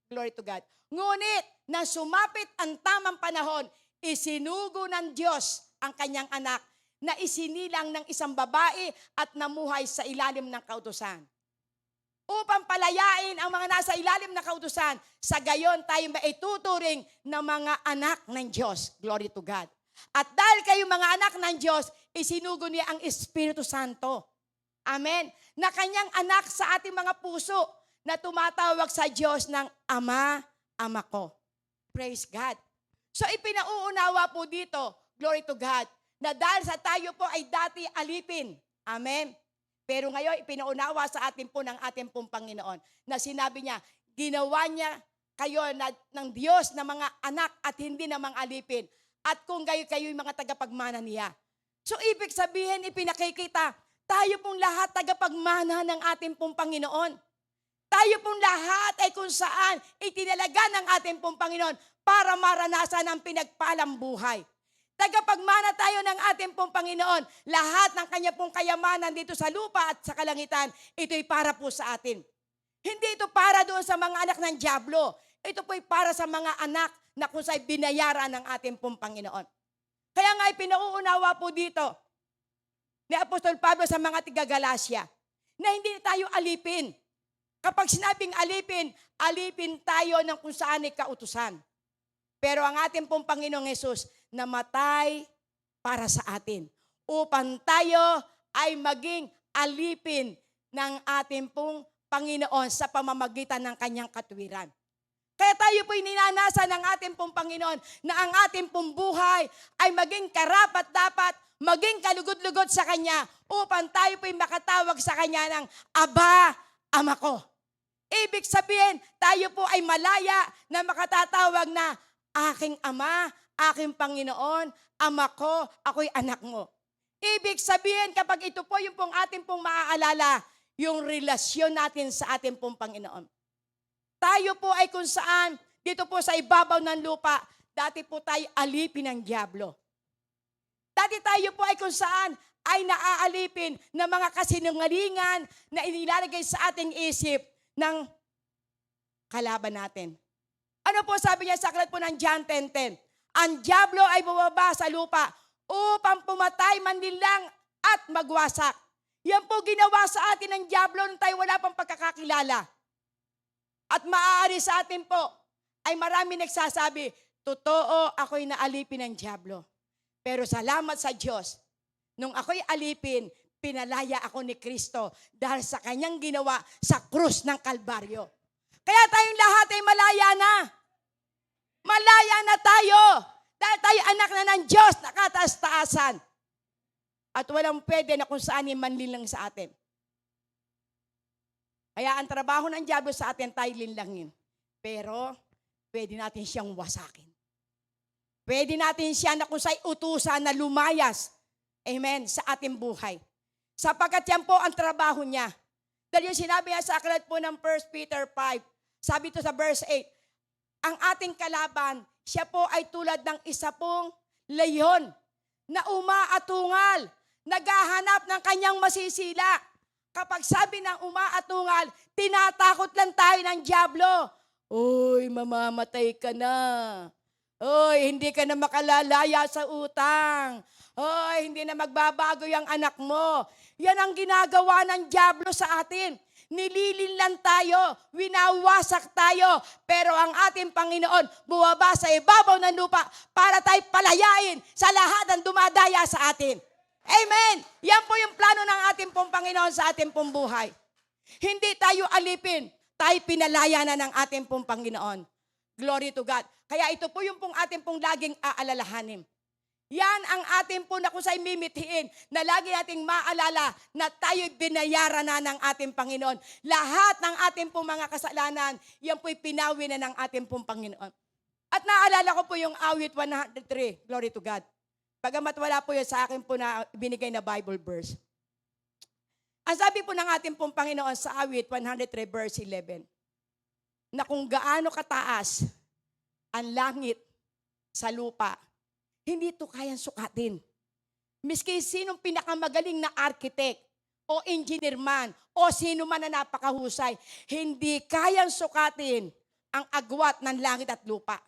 Speaker 1: Glory to God. Ngunit, nang sumapit ang tamang panahon, isinugo ng Diyos ang kanyang anak na isinilang ng isang babae at namuhay sa ilalim ng kautusan. Upang palayain ang mga nasa ilalim ng kautusan, sa gayon tayo maituturing na mga anak ng Diyos. Glory to God. At dahil kayo mga anak ng Diyos, isinugo niya ang Espiritu Santo. Amen. Na kanyang anak sa ating mga puso na tumatawag sa Diyos ng Ama, Ama ko. Praise God. So ipinauunawa po dito, glory to God, na dahil sa tayo po ay dati alipin. Amen. Pero ngayon ipinauunawa sa atin po ng ating pong Panginoon na sinabi niya, ginawa niya kayo ng Diyos na mga anak at hindi na mga alipin. At kung kayo'y mga tagapagmana niya. So ibig sabihin, ipinakikita, tayo pong lahat tagapagmana ng ating pong Panginoon. Tayo pong lahat ay kung saan itinalaga ng ating pong Panginoon para maranasan ang pinagpalang buhay. Tagapagmana tayo ng ating pong Panginoon. Lahat ng kanya pong kayamanan dito sa lupa at sa kalangitan, ito'y para po sa atin. Hindi ito para doon sa mga anak ng dyablo. Ito po'y para sa mga anak na kung saan binayaran ng ating pong Panginoon. Kaya nga ipinauunawa po dito ni Apostol Pablo sa mga tiga-Galacia na hindi tayo alipin. Kapag sinabing alipin, alipin tayo ng kung saan ay kautusan. Pero ang ating pong Panginoong Hesus namatay para sa atin upang tayo ay maging alipin ng ating pong Panginoon sa pamamagitan ng kanyang katwiran. Kaya tayo po'y ninanasa ng ating pong Panginoon na ang ating pong buhay ay maging karapat-dapat, maging kalugod-lugod sa Kanya upang tayo po'y makatawag sa Kanya ng Aba, Ama ko. Ibig sabihin, tayo po ay malaya na makatatawag na aking Ama, aking Panginoon, Ama ko, ako'y anak mo. Ibig sabihin, kapag ito po yung pong ating pong maaalala, yung relasyon natin sa ating pong Panginoon. Tayo po ay kung saan, dito po sa ibabaw ng lupa, dati po tayo alipin ng dyablo. Dati tayo po ay kung saan ay naaalipin ng mga kasinungalingan na inilalagay sa ating isip ng kalaban natin. Ano po sabi niya sa aklat po ng John 10:10? Ang dyablo ay bumaba sa lupa upang pumatay, manlinlang at magwasak. Yan po ginawa sa atin ng dyablo nung tayo wala pang pagkakakilala. At maaari sa atin po ay marami nagsasabi, totoo ako'y naalipin ng dyablo. Pero salamat sa Diyos, nung ako'y alipin, pinalaya ako ni Kristo dahil sa kanyang ginawa sa krus ng Kalbaryo. Kaya tayong lahat ay malaya na. Malaya na tayo. Dahil tayo anak na ng Diyos, nakataas-taasan. At walang pwede na kung saan manlilang sa atin. Kaya ang trabaho ng dyablo sa atin, tayo linlangin. Pero, pwede natin siyang wasakin. Pwede natin siya na kung sa'y utusan na lumayas, amen, sa ating buhay. Sapagkat yan po ang trabaho niya. Dahil yung sinabi niya sa aklat po ng 1 Peter 5, sabi ito sa verse 8, ang ating kalaban, siya po ay tulad ng isa pong leyon na umaatungal, naghahanap ng kanyang masisila. Kapag sabi ng umaatungal, tinatakot lang tayo ng dyablo. Uy, mamamatay ka na. Uy, hindi ka na makalalaya sa utang. Uy, hindi na magbabago yung anak mo. Yan ang ginagawa ng dyablo sa atin. Nililinlan tayo, winawasak tayo, pero ang ating Panginoon buwaba sa ibabaw ng lupa para tayo palayain sa lahat ng dumadaya sa atin. Amen! Yan po yung plano ng ating pong Panginoon sa ating pong buhay. Hindi tayo alipin, tayo pinalaya na ng ating pong Panginoon. Glory to God. Kaya ito po yung pong ating pong laging aalalahanin. Yan ang ating po na kung sa'y mimithiin, na lagi nating maalala na tayo'y binayaran na ng ating Panginoon. Lahat ng ating pong mga kasalanan, yan po'y pinawi na ng ating pong Panginoon. At naalala ko po yung awit 103, glory to God. Bagamat wala po yun sa akin po na binigay na Bible verse. Ang sabi po ng ating pong Panginoon sa awit 103 verse 11, na kung gaano kataas ang langit sa lupa, hindi ito kayang sukatin. Miski sinong pinakamagaling na architect o engineer man o sino man na napakahusay, hindi kayang sukatin ang agwat ng langit at lupa.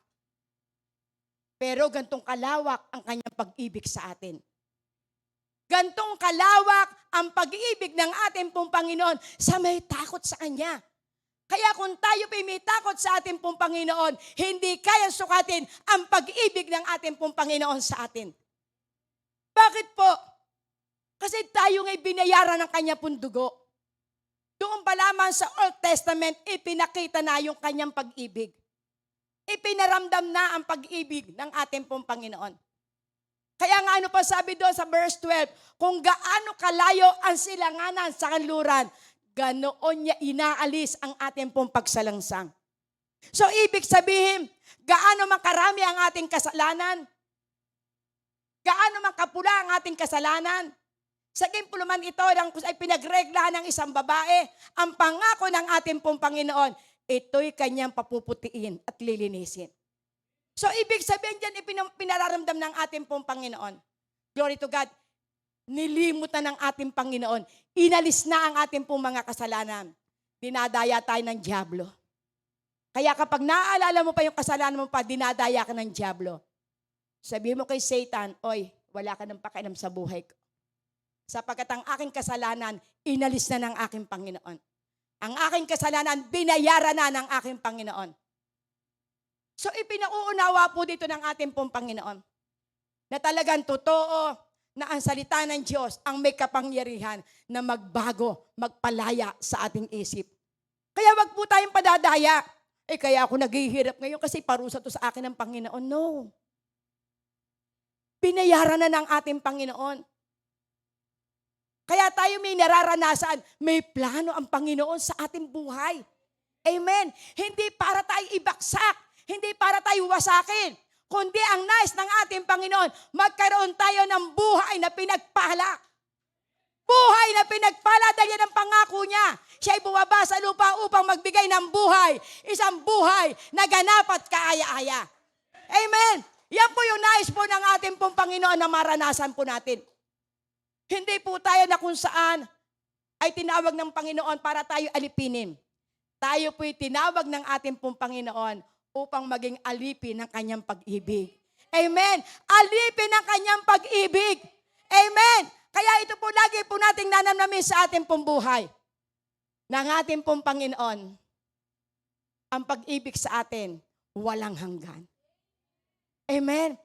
Speaker 1: Pero gantong kalawak ang kanyang pag-ibig sa atin. Gantong kalawak ang pag-ibig ng ating pong Panginoon sa may takot sa Kanya. Kaya kung tayo pa may takot sa ating pong Panginoon, hindi kayang sukatin ang pag-ibig ng ating pong Panginoon sa atin. Bakit po? Kasi tayo nga'y binayaran ng Kanya pong dugo. Doon pa lamang sa Old Testament, ipinakita na yung Kanyang pag-ibig. Ipinaramdam na ang pag-ibig ng ating pong Panginoon. Kaya nga ano pa sabi doon sa verse 12, kung gaano kalayo ang silanganan sa kanluran, ganoon niya inaalis ang ating pong pagsalangsang. So ibig sabihin, gaano man karami ang ating kasalanan, gaano man kapula ang ating kasalanan, sa gimpulo man ito ay pinagreglahan ng isang babae, ang pangako ng ating pong Panginoon, ito'y kanyang papuputiin at lilinisin. So, ibig sabihin dyan, pinararamdam ng ating pong Panginoon. Glory to God. Nilimot na ng ating Panginoon. Inalis na ang ating pong mga kasalanan. Dinadaya tayo ng dyablo. Kaya kapag naaalala mo pa yung kasalanan mo pa, dinadaya ka ng dyablo. Sabihin mo kay Satan, oy, wala ka ng pakialam sa buhay ko. Sapagkat ang aking kasalanan, inalis na ng aking Panginoon. Ang aking kasalanan, binayaran na ng aking Panginoon. So ipinauunawa po dito ng ating pong Panginoon na talagang totoo na ang salita ng Diyos ang may kapangyarihan na magbago, magpalaya sa ating isip. Kaya wag po tayong padadaya. Kaya ako naghihirap ngayon kasi parusa to sa akin ng Panginoon. No. Binayaran na ng ating Panginoon. Kaya tayo may nararanasan, may plano ang Panginoon sa ating buhay. Amen. Hindi para tayo ibaksak, hindi para tayo wasakin, kundi ang nais ng ating Panginoon, magkaroon tayo ng buhay na pinagpala. Buhay na pinagpala dahil yan ang pangako niya. Siya'y bumaba sa lupa upang magbigay ng buhay. Isang buhay na ganap at kaaya-aya. Amen. Yan po yung nais po ng ating pong Panginoon na maranasan po natin. Hindi po tayo na kung saan ay tinawag ng Panginoon para tayo alipinin. Tayo po'y tinawag ng ating pong Panginoon upang maging alipin ng kanyang pag-ibig. Amen. Alipin ng kanyang pag-ibig. Amen. Kaya ito po lagi po nating nanamnamin sa ating pong buhay. Ng ating pong Panginoon, ang pag-ibig sa atin, walang hanggan. Amen.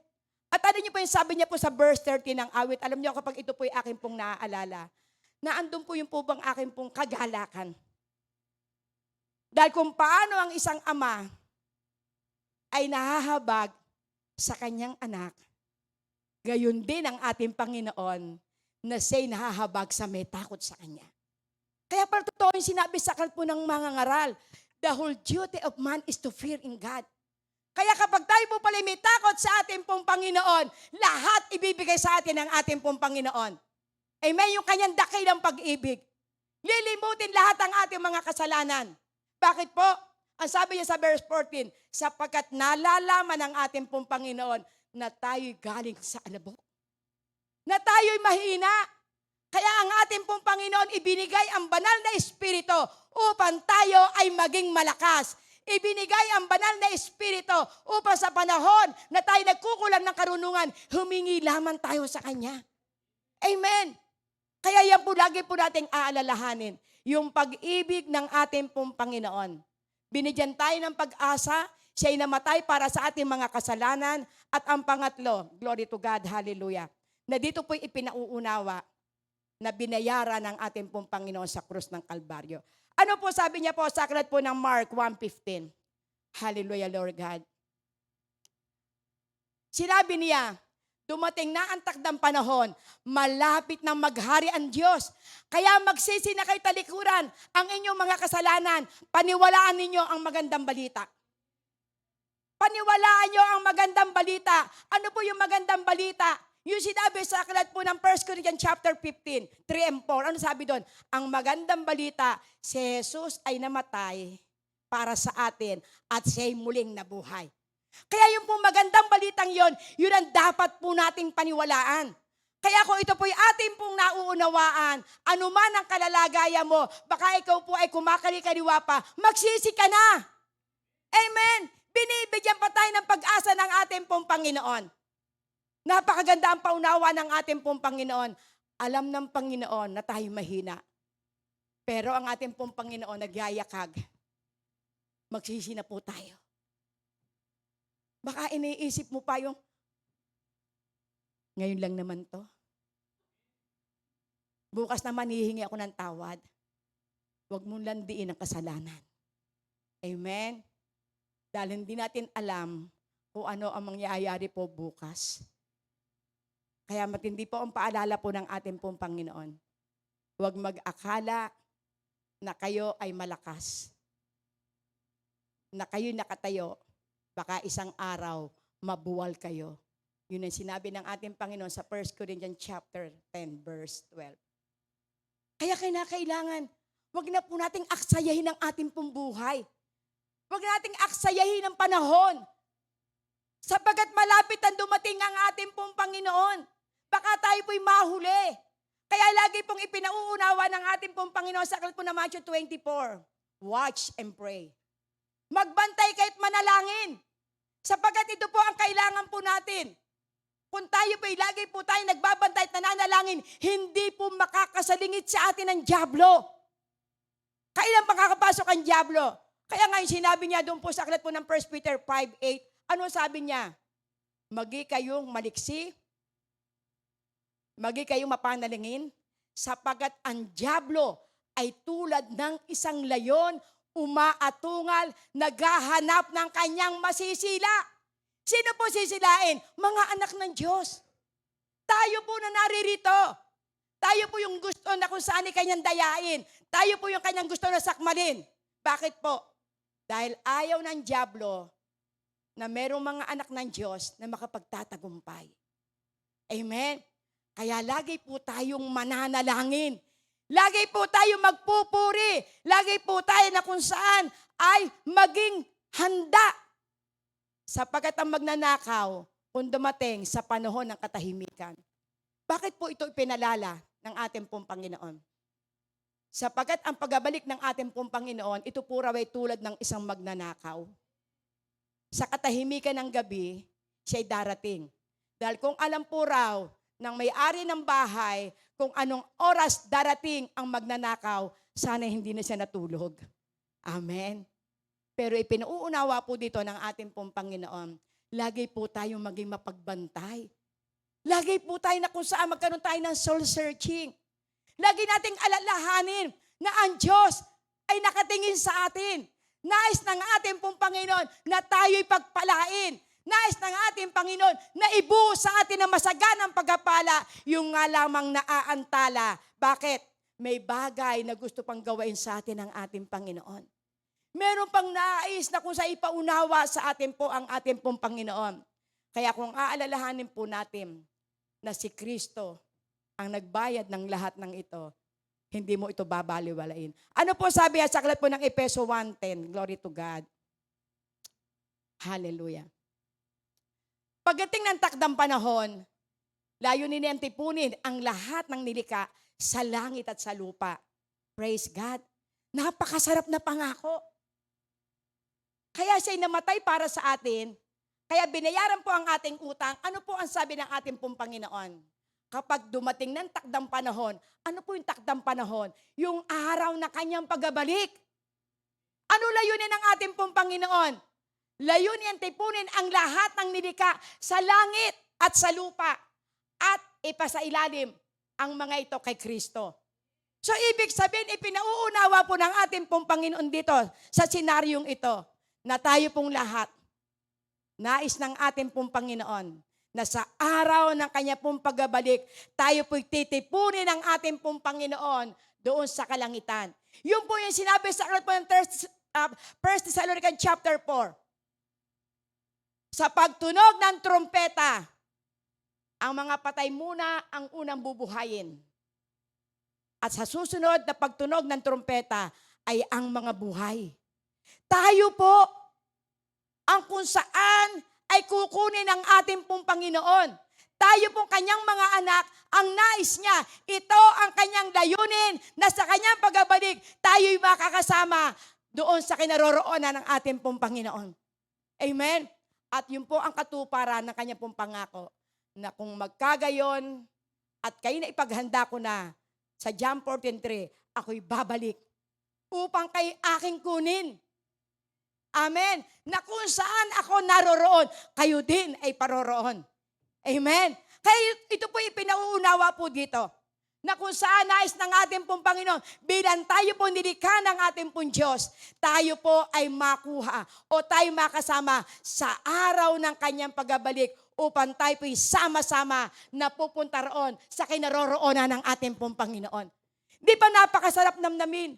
Speaker 1: At ano niyo po yung sabi niya po sa verse 30 ng awit, alam niyo kapag ito po yung akin pong naaalala, na andun po yung po bang akin pong kagalakan. Dahil kung paano ang isang ama ay nahahabag sa kanyang anak, gayon din ang ating Panginoon na siya'y nahahabag sa may takot sa kanya. Kaya para totoo yung sinabi sa aklat po ng mga ngaral, the whole duty of man is to fear in God. Kaya kapag tayo po pala may takot sa ating pong Panginoon, lahat ibibigay sa atin ng ating pong Panginoon. Amen, yung kanyang dakilang pag-ibig. Lilimutin lahat ang ating mga kasalanan. Bakit po? Ang sabi niya sa verse 14, sapagkat nalalaman ng ating pong Panginoon na tayo'y galing sa alabok. Na tayo'y mahina. Kaya ang ating pong Panginoon ibinigay ang banal na Espiritu upang tayo ay maging malakas. Ibinigay ang banal na Espiritu upang sa panahon na tayo nagkukulang ng karunungan, humingi lamang tayo sa Kanya. Amen. Kaya yan po lagi po nating aalalahanin, yung pag-ibig ng ating pong Panginoon. Binigyan tayo ng pag-asa, siya'y namatay para sa ating mga kasalanan. At ang pangatlo, glory to God, hallelujah, na dito po'y ipinauunawa na binayaran ng ating pong Panginoon sa krus ng Kalbaryo. Ano po sabi niya po sa aklat po ng Mark 1:15? Hallelujah, Lord God. Sinabi niya, dumating na ang takdang panahon, malapit na maghari ang Diyos. Kaya magsisi na kayo talikuran ang inyong mga kasalanan. Paniwalaan ninyo ang magandang balita. Paniwalaan nyo ang magandang balita. Ano po yung magandang balita? Yung sinabi sa aklat po ng 1 Corinthians chapter 15, 3 and 4. Ano sabi doon? Ang magandang balita, si Jesus ay namatay para sa atin at siya'y muling nabuhay. Kaya yung po magandang balitang yon, yun ang dapat po nating paniwalaan. Kaya kung ito po'y ating pong nauunawaan, anuman ang kalalagayan mo, baka ikaw po ay kumakali-kaliwa pa, magsisi ka na. Amen. Binibigyan pa tayo ng pag-asa ng ating pong Panginoon. Napakaganda ang paunawa ng ating pong Panginoon. Alam ng Panginoon na tayo mahina. Pero ang ating pong Panginoon nagyayakag. Magsisi na po tayo. Baka iniisip mo pa yung, ngayon lang naman to. Bukas naman hihingi ako ng tawad. Huwag mong landiin ang kasalanan. Amen? Dahil hindi natin alam kung ano ang mangyayari po bukas. Kaya matindi po ang paalala po ng ating pong Panginoon. Huwag mag-akala na kayo ay malakas. Na kayo nakatayo, baka isang araw mabuwal kayo. Yun ang sinabi ng ating Panginoon sa 1 Corinthians chapter 10 verse 12. Kaya kailangan, huwag na po nating aksayahin ang ating pong buhay. Huwag nating aksayahin ang panahon. Sapagkat malapit ang dumating ang ating pong Panginoon. Baka tayo po'y mahuli. Kaya lagi pong ipinauunawa ng ating pong Panginoon sa aklat po ng Matthew 24. Watch and pray. Magbantay kahit manalangin. Sapagkat ito po ang kailangan po natin. Kung tayo po'y lagi po tayo nagbabantay at nananalangin, hindi po makakasalingit sa atin ang dyablo. Kailan makakapasok ang dyablo? Kaya nga yung sinabi niya doon po sa aklat po ng 1 Peter 5:8, ano sabi niya? Magi kayong maliksi, magi kayong mapanalingin, sapagkat ang dyablo ay tulad ng isang layon umaatungal, naghahanap ng kanyang masisila. Sino po sisilain? Mga anak ng Diyos. Tayo po na naririto. Tayo po yung gusto na kung saan kanyang dayain. Tayo po yung kanyang gusto na sakmalin. Bakit po? Dahil ayaw ng dyablo na merong mga anak ng Diyos na makapagtatagumpay. Amen? Kaya lagi po tayong mananalangin. Lagi po tayo magpupuri. Lagi po tayo na kung saan ay maging handa. Sapagkat ang magnanakaw kung dumating sa panahon ng katahimikan. Bakit po ito ipinalala ng ating pong Panginoon? Sapagkat ang pagbabalik ng ating pong Panginoon, ito po raw ay tulad ng isang magnanakaw. Sa katahimikan ng gabi, siya'y darating. Dahil kung alam po raw ng may-ari ng bahay kung anong oras darating ang magnanakaw, sana hindi na siya natulog. Amen. Pero ipinauunawa po dito ng ating pong Panginoon, lagi po tayong maging mapagbantay. Lagi po tayo na kung saan magkaroon tayo ng soul searching. Lagi nating alalahanin na ang Diyos ay nakatingin sa atin. Nais ng ating pong Panginoon na tayo'y pagpalain. Nais ng ating Panginoon na ibuo sa atin ang masaganang pagpapala, yung nga lamang naaantala. Bakit? May bagay na gusto pang gawain sa atin ng ating Panginoon. Meron pang nais na kung sa ipaunawa sa atin po ang ating pong Panginoon. Kaya kung aalalahanin po natin na si Kristo ang nagbayad ng lahat ng ito, hindi mo ito babaliwalain. Ano po sabi sa aklat po ng Efeso 1:10? Glory to God. Hallelujah. Pagdating ng takdang panahon, layunin niyang tipunin ang lahat ng nilikha sa langit at sa lupa. Praise God. Napakasarap na pangako. Kaya siya'y namatay para sa atin. Kaya binayaran po ang ating utang. Ano po ang sabi ng ating pong Panginoon? Kapag dumating ng takdang panahon, ano po yung takdang panahon? Yung araw na kanyang pagbabalik. Ano layunin ng ating pong Panginoon? Layunin tipunin ang lahat ng nilikha sa langit at sa lupa at ipasailalim ang mga ito kay Kristo. So ibig sabihin, ipinauunawa po ng ating pong Panginoon dito sa senaryong ito na tayo pong lahat, nais ng ating pong Panginoon na sa araw ng kanya pong pagbabalik, tayo po'y titipunin ng ating pong Panginoon doon sa kalangitan. Yun po yung sinabi sa aklat po ng 1 Thessalonians chapter 4. Sa pagtunog ng trumpeta, ang mga patay muna ang unang bubuhayin. At sa susunod na pagtunog ng trumpeta ay ang mga buhay. Tayo po ang kung saan ay kukunin ng ating pong Panginoon. Tayo pong kanyang mga anak, ang nais niya, ito ang kanyang layunin na sa kanyang pagbabalik, tayo'y makakasama doon sa kinaroroonan ng ating pong Panginoon. Amen? At yun po ang katuparan ng kanyang pong pangako na kung magkagayon at kayo na ipaghanda ko na sa John 14:3, ako'y babalik upang kay aking kunin. Amen. Na kung saan ako naroroon, kayo din ay paroroon. Amen. Kaya ito po ipinauunawa po dito. Na kung saan nais ng ating pong Panginoon, bilang tayo po nilikha ng ating pong Diyos, tayo po ay makuha o tayo makasama sa araw ng kanyang pagbabalik upang tayo po'y sama-sama na pupunta roon sa kinaroroonan ng ating pong Panginoon. Di ba napakasarap namnamin?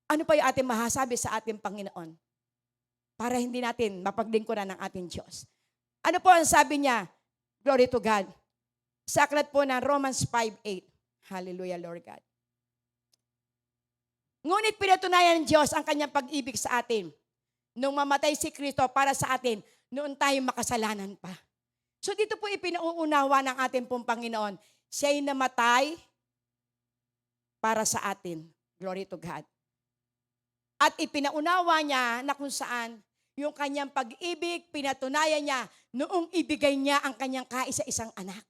Speaker 1: Ano pa yung ating masasabi sa ating Panginoon? Para hindi natin mapaglingkuran ng ating Diyos. Ano po ang sabi niya? Glory to God. Sa aklat po ng Romans 5:8. Hallelujah, Lord God. Ngunit pinatunayan ng Diyos ang kanyang pag-ibig sa atin nung mamatay si Kristo para sa atin noon tayo makasalanan pa. So dito po ipinauunawa ng ating pong Panginoon. Siya'y namatay para sa atin. Glory to God. At ipinaunawa niya na kung saan yung kanyang pag-ibig, pinatunayan niya noong ibigay niya ang kanyang kaisa-isang anak.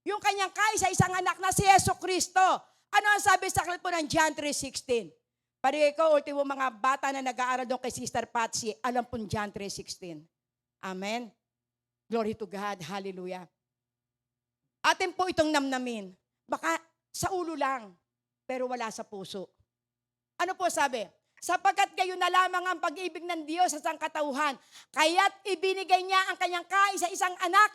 Speaker 1: Yung kanyang kaisa-isang anak na si Yesu Kristo. Ano ang sabi sa aklat po ng John 3:16? Para ikaw, ultimo mga bata na nag-aaral doon kay Sister Patsy, alam po John 3:16. Amen? Glory to God. Hallelujah. Atin po itong namnamin. Baka sa ulo lang, pero wala sa puso. Ano po sabi? Sapagkat kayo na lamang ang pag-ibig ng Diyos sa sangkatauhan, kaya't ibinigay niya ang kanyang kaisa-isang anak.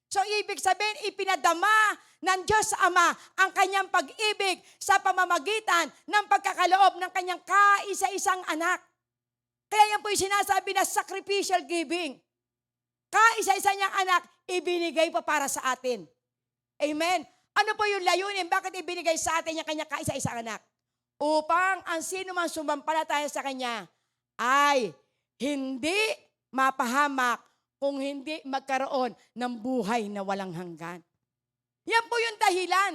Speaker 1: So ibig sabihin, ipinadama ng Diyos sa Ama ang kanyang pag-ibig sa pamamagitan ng pagkakaloob ng kanyang kaisa-isang anak. Kaya yan po yung sinasabi na sacrificial giving. Kaisa-isa niyang anak, ibinigay pa para sa atin. Amen? Ano po yung layunin? Bakit ibinigay sa atin yung kanyang kaisa-isang anak? Upang ang sino man sumampalataya sa kanya ay hindi mapahamak kung hindi magkaroon ng buhay na walang hanggan. Yan po yung dahilan.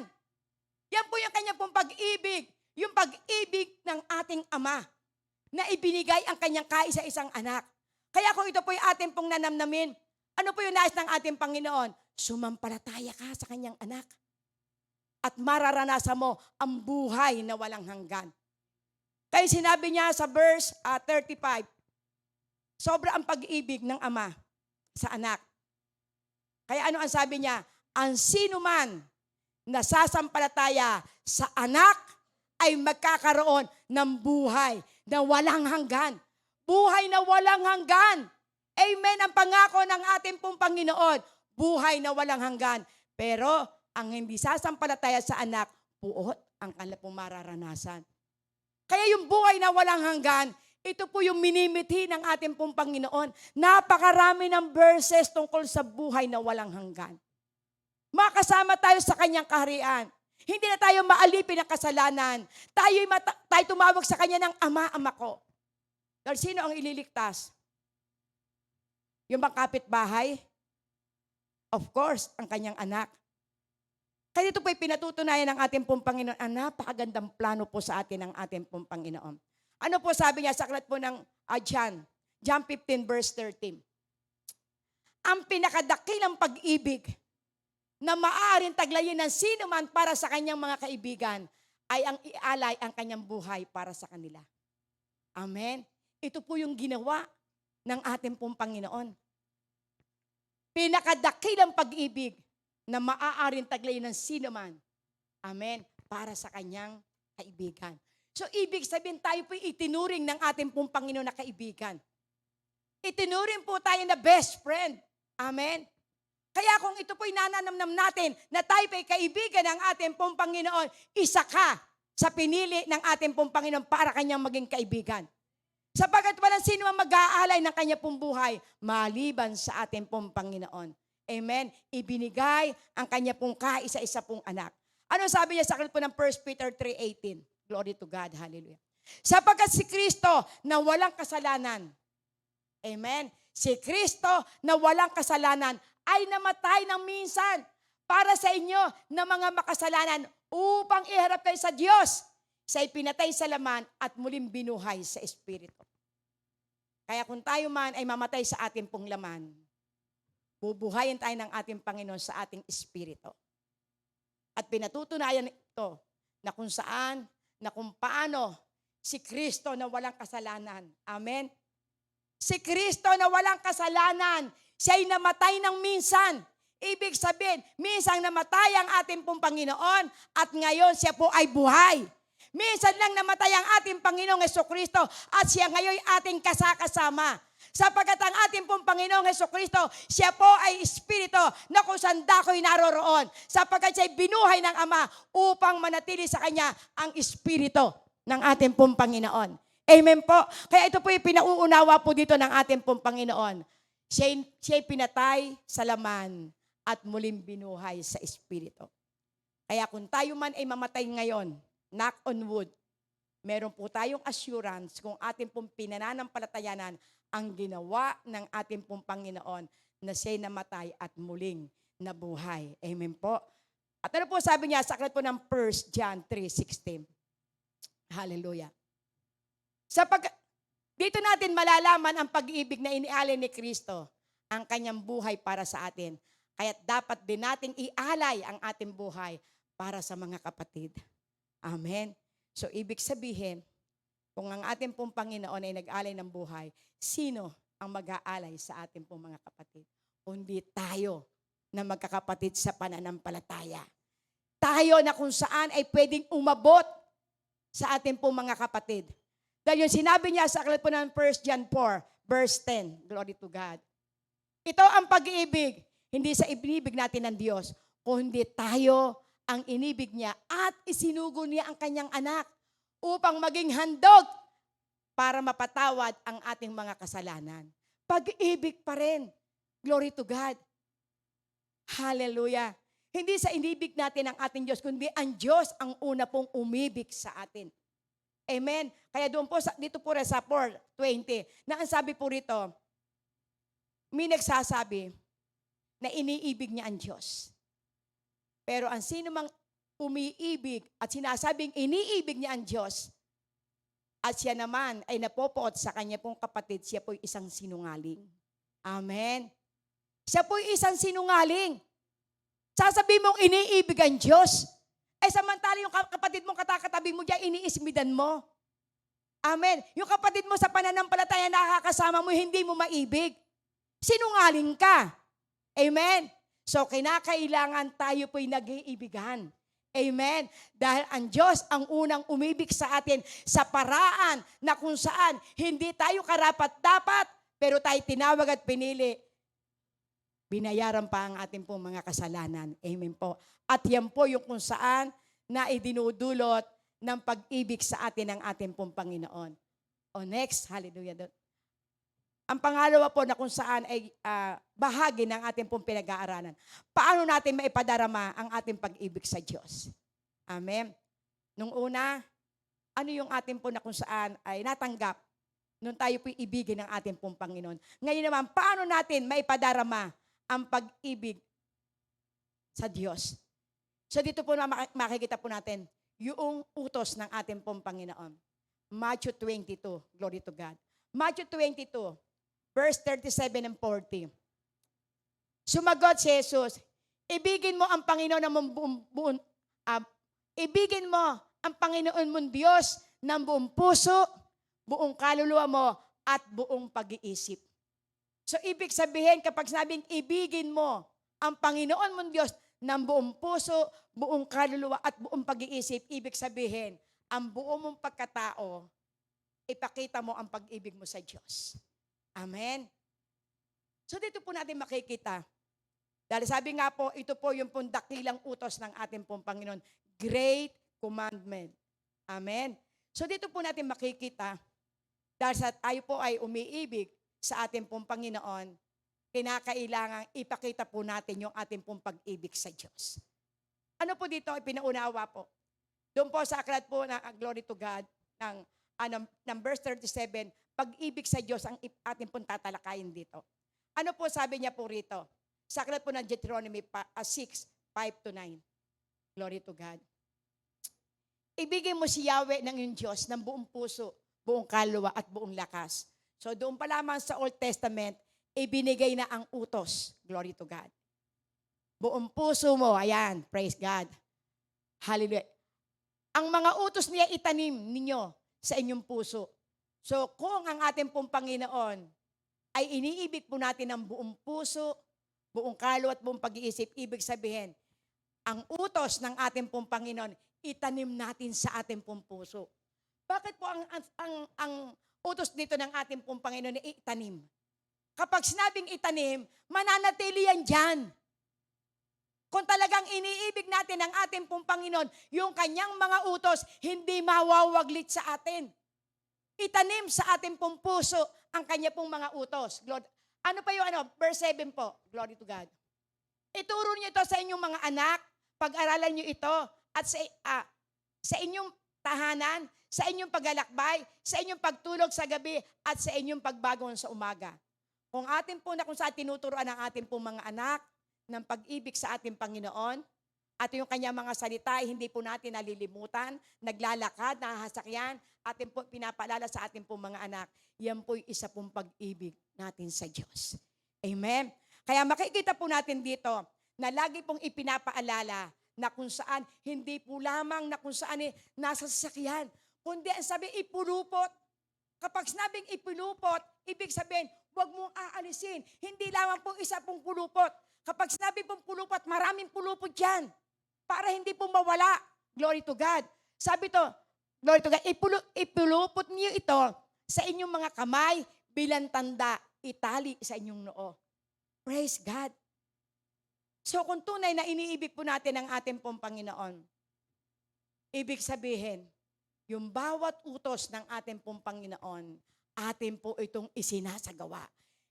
Speaker 1: Yan po yung kanya pong pag-ibig. Yung pag-ibig ng ating Ama na ibinigay ang kanyang kaisa-isang anak. Kaya kung ito po yung ating pong nanamnamin, ano po yung nais ng ating Panginoon? Sumampalataya ka sa kanyang anak. At mararanasan mo ang buhay na walang hanggan. Kaya sinabi niya sa verse 35, sobra ang pag-ibig ng Ama sa anak. Kaya ano ang sabi niya? Ang sino man na sasampalataya sa anak ay magkakaroon ng buhay na walang hanggan. Buhay na walang hanggan. Amen. Ang pangako ng ating pong Panginoon, buhay na walang hanggan. Pero ang hindi sasampalataya sa anak, puot ang kanilang pong mararanasan. Kaya yung buhay na walang hanggan, ito po yung minimithi ng ating pong Panginoon. Napakarami ng verses tungkol sa buhay na walang hanggan. Makasama tayo sa kanyang kaharian. Hindi na tayo maalipin ng kasalanan. Tayo tumawag sa kanya ng Ama ko. Dahil sino ang ililigtas? Yung bang kapitbahay? Of course, ang kanyang anak. Kaya ito po'y pinatutunayan ng ating pong Panginoon. Ang napakagandang plano po sa atin ng ating pong Panginoon. Ano po sabi niya sa aklat po ng John 15 verse 13. Ang pinakadakilang pag-ibig na maaaring taglayin ng sino man para sa kanyang mga kaibigan ay ang ialay ang kanyang buhay para sa kanila. Amen. Ito po yung ginawa ng ating pong Panginoon. Pinakadakilang pag-ibig na maaaring taglayin ng sino man. Amen. Para sa kanyang kaibigan. So, ibig sabihin tayo po itinuring ng ating pong Panginoon na kaibigan. Itinuring po tayo na best friend. Amen. Kaya kung ito po'y nananamnam natin na tayo po'y kaibigan ng ating pong Panginoon, isa ka sa pinili ng ating pong Panginoon para kanyang maging kaibigan. Sapagkat walang sino ang mag-aalay ng kanya pong buhay maliban sa ating pong Panginoon. Amen. Ibinigay ang kanya pong kaisa-isa pong anak. Ano sabi niya sa aklat po ng 1 Peter 3:18? Glory to God. Hallelujah. Sapagkat si Kristo na walang kasalanan. Amen. Si Kristo na walang kasalanan ay namatay ng minsan para sa inyo na mga makasalanan upang iharap kayo sa Diyos. Siya'y pinatay sa laman at muling binuhay sa Espiritu. Kaya kung tayo man ay mamatay sa ating pong laman, bubuhayin tayo ng ating Panginoon sa ating Espiritu. At pinatutunayan ito na kung saan, na kung paano si Kristo na walang kasalanan. Amen? Si Kristo na walang kasalanan, siya'y namatay ng minsan. Ibig sabihin, minsan namatay ang ating pong Panginoon at ngayon siya po ay buhay. Minsan lang namatay ang ating Panginoong Jesucristo at siya ngayon ating kasakasama. Sapagkat ang ating pong Panginoong Jesucristo, siya po ay Espiritu na kung saan dako'y naroroon. Sapagkat siya'y binuhay ng Ama upang manatili sa Kanya ang Espiritu ng ating pong Panginoon. Amen po. Kaya ito po yung pinauunawa po dito ng ating pong Panginoon. Siya'y pinatay sa laman at muling binuhay sa Espiritu. Kaya kung tayo man ay mamatay ngayon, knock on wood, meron po tayong assurance kung ating pong pinananampalatayanan ang ginawa ng ating pong Panginoon na siya'y namatay at muling nabuhay. Amen po. At ano po sabi niya sa aklat po ng 1 John 3:16? Hallelujah. Dito natin malalaman ang pag-ibig na inialay ni Kristo, ang kanyang buhay para sa atin. Kaya dapat din nating ialay ang ating buhay para sa mga kapatid. Amen. So ibig sabihin, kung ang ating pong Panginoon ay nag-alay ng buhay, sino ang mag-aalay sa ating pong mga kapatid? Kundi tayo na magkakapatid sa pananampalataya. Tayo na kung saan ay pwedeng umabot sa ating po mga kapatid. Dahil yung sinabi niya sa aklat po ng 1 John 4, verse 10. Glory to God. Ito ang pag-ibig, hindi sa inibig natin ng Diyos, kundi tayo ang inibig niya at isinugo niya ang kanyang anak upang maging handog para mapatawad ang ating mga kasalanan. Pag-ibig pa rin. Glory to God. Hallelujah. Hindi sa inibig natin ang ating Diyos, kundi ang Diyos ang una pong umibig sa atin. Amen. Kaya doon po, dito po rin sa 4:20, na ang sabi po rito, may nagsasabi na iniibig niya ang Diyos. Pero ang sino mang umiibig at sinasabing iniibig niya ang Diyos, at siya naman ay napopoot sa kanya pong kapatid, siya po'y isang sinungaling. Amen. Siya po'y isang sinungaling. Sasabihin mong iniibig ang Diyos, samantala yung kapatid mong katakatabi mo diyan, iniismidan mo. Amen. Yung kapatid mo sa pananampalataya nakakasama mo, hindi mo maibig. Sinungaling ka. Amen. So, kinakailangan tayo po'y nag-iibigan. Amen. Dahil ang Diyos ang unang umibig sa atin sa paraan na kung saan hindi tayo karapat-dapat, pero tayo tinawag at pinili. Binayaran pa ang ating pong mga kasalanan. Amen po. At yan po yung kung saan na idinudulot ng pag-ibig sa atin ng ating pong Panginoon. O next, hallelujah. Ang pangalawa po na kung saan ay bahagi ng ating pong pinag-aaralan. Paano natin maipadarama ang ating pag-ibig sa Diyos? Amen. Nung una, ano yung ating po na kung saan ay natanggap nung tayo po ibigin ng ating pong Panginoon. Ngayon naman, paano natin maipadarama ang pag-ibig sa Diyos? So dito po makikita po natin yung utos ng ating pong Panginoon. Matthew 22, glory to God. Matthew 22, verse 37 and 40. Sumagot si Jesus, ibigin mo ang Panginoon ng ibigin mo ang Panginoon mong Diyos ng buong puso, buong kaluluwa mo, at buong pag-iisip. So, ibig sabihin, kapag sabing ibigin mo ang Panginoon mong Diyos ng buong puso, buong kaluluwa, at buong pag-iisip, ibig sabihin, ang buong mong pagkatao, ipakita mo ang pag-ibig mo sa Diyos. Amen? So, dito po natin makikita. Dahil sabi nga po, ito po yung dakilang utos ng ating pong Panginoon. Great commandment. Amen? So, dito po natin makikita, dahil sa tayo po ay umiibig sa ating pong Panginoon, kinakailangan ipakita po natin yung ating pong pag-ibig sa Diyos. Ano po dito ay pinaunawa po? Doon po sa aklat po na Glory to God ng verse 37, pag-ibig sa Diyos ang ating pong tatalakayin dito. Ano po sabi niya po rito? Sa aklat po ng Deuteronomy 6, 5-9. Glory to God. Ibigin mo si Yahweh ng iyong Diyos ng buong puso, buong kaluluwa at buong lakas. So doon pa lamang sa Old Testament, ibinigay na ang utos. Glory to God. Buong puso mo, ayan, praise God. Hallelujah. Ang mga utos niya itanim ninyo sa inyong puso. So kung ang ating pong Panginoon ay iniibig po natin ng buong puso, buong kaluluwa at buong pag-iisip, ibig sabihin, ang utos ng ating pong Panginoon, itanim natin sa ating pong puso. Bakit po ang utos dito ng ating pong Panginoon ay itanim? Kapag sinabing itanim, mananatili yan dyan. Kung talagang iniibig natin ang ating pong Panginoon, yung kanyang mga utos, hindi mawawaglit sa atin. Itanim sa ating pong puso ang kanya pong mga utos. Ano pa yung verse 7 po, glory to God. Ituro niyo ito sa inyong mga anak, pag-aralan niyo ito, at sa inyong tahanan, sa inyong paglalakbay, sa inyong pagtulog sa gabi, at sa inyong pagbangon sa umaga. Kung atin po na kung saan tinuturoan ang ating pong mga anak ng pag-ibig sa ating Panginoon, at yung kanyang mga salita, hindi po natin nalilimutan, naglalakad, nahahasakyan, atin po pinapaalala sa ating pong mga anak, yan po'y isa pong pag-ibig natin sa Diyos. Amen? Kaya makikita po natin dito na lagi pong ipinapaalala na kung saan, hindi po lamang na kung saan nasa sasakyan, kundi ang sabi, ipulupot. Kapag sinabing ipulupot, ibig sabihin, huwag mong aalisin. Hindi lamang po isa pong pulupot. Kapag sinabi pong pulupot, maraming pulupot yan. Para hindi po mawala. Glory to God. Sabi to, Glory to God. Ipulupot niyo ito sa inyong mga kamay bilang tanda, itali sa inyong noo. Praise God. So kung tunay na iniibig po natin ang ating pong Panginoon, ibig sabihin, yung bawat utos ng ating pong Panginoon, atin po itong isinasagawa.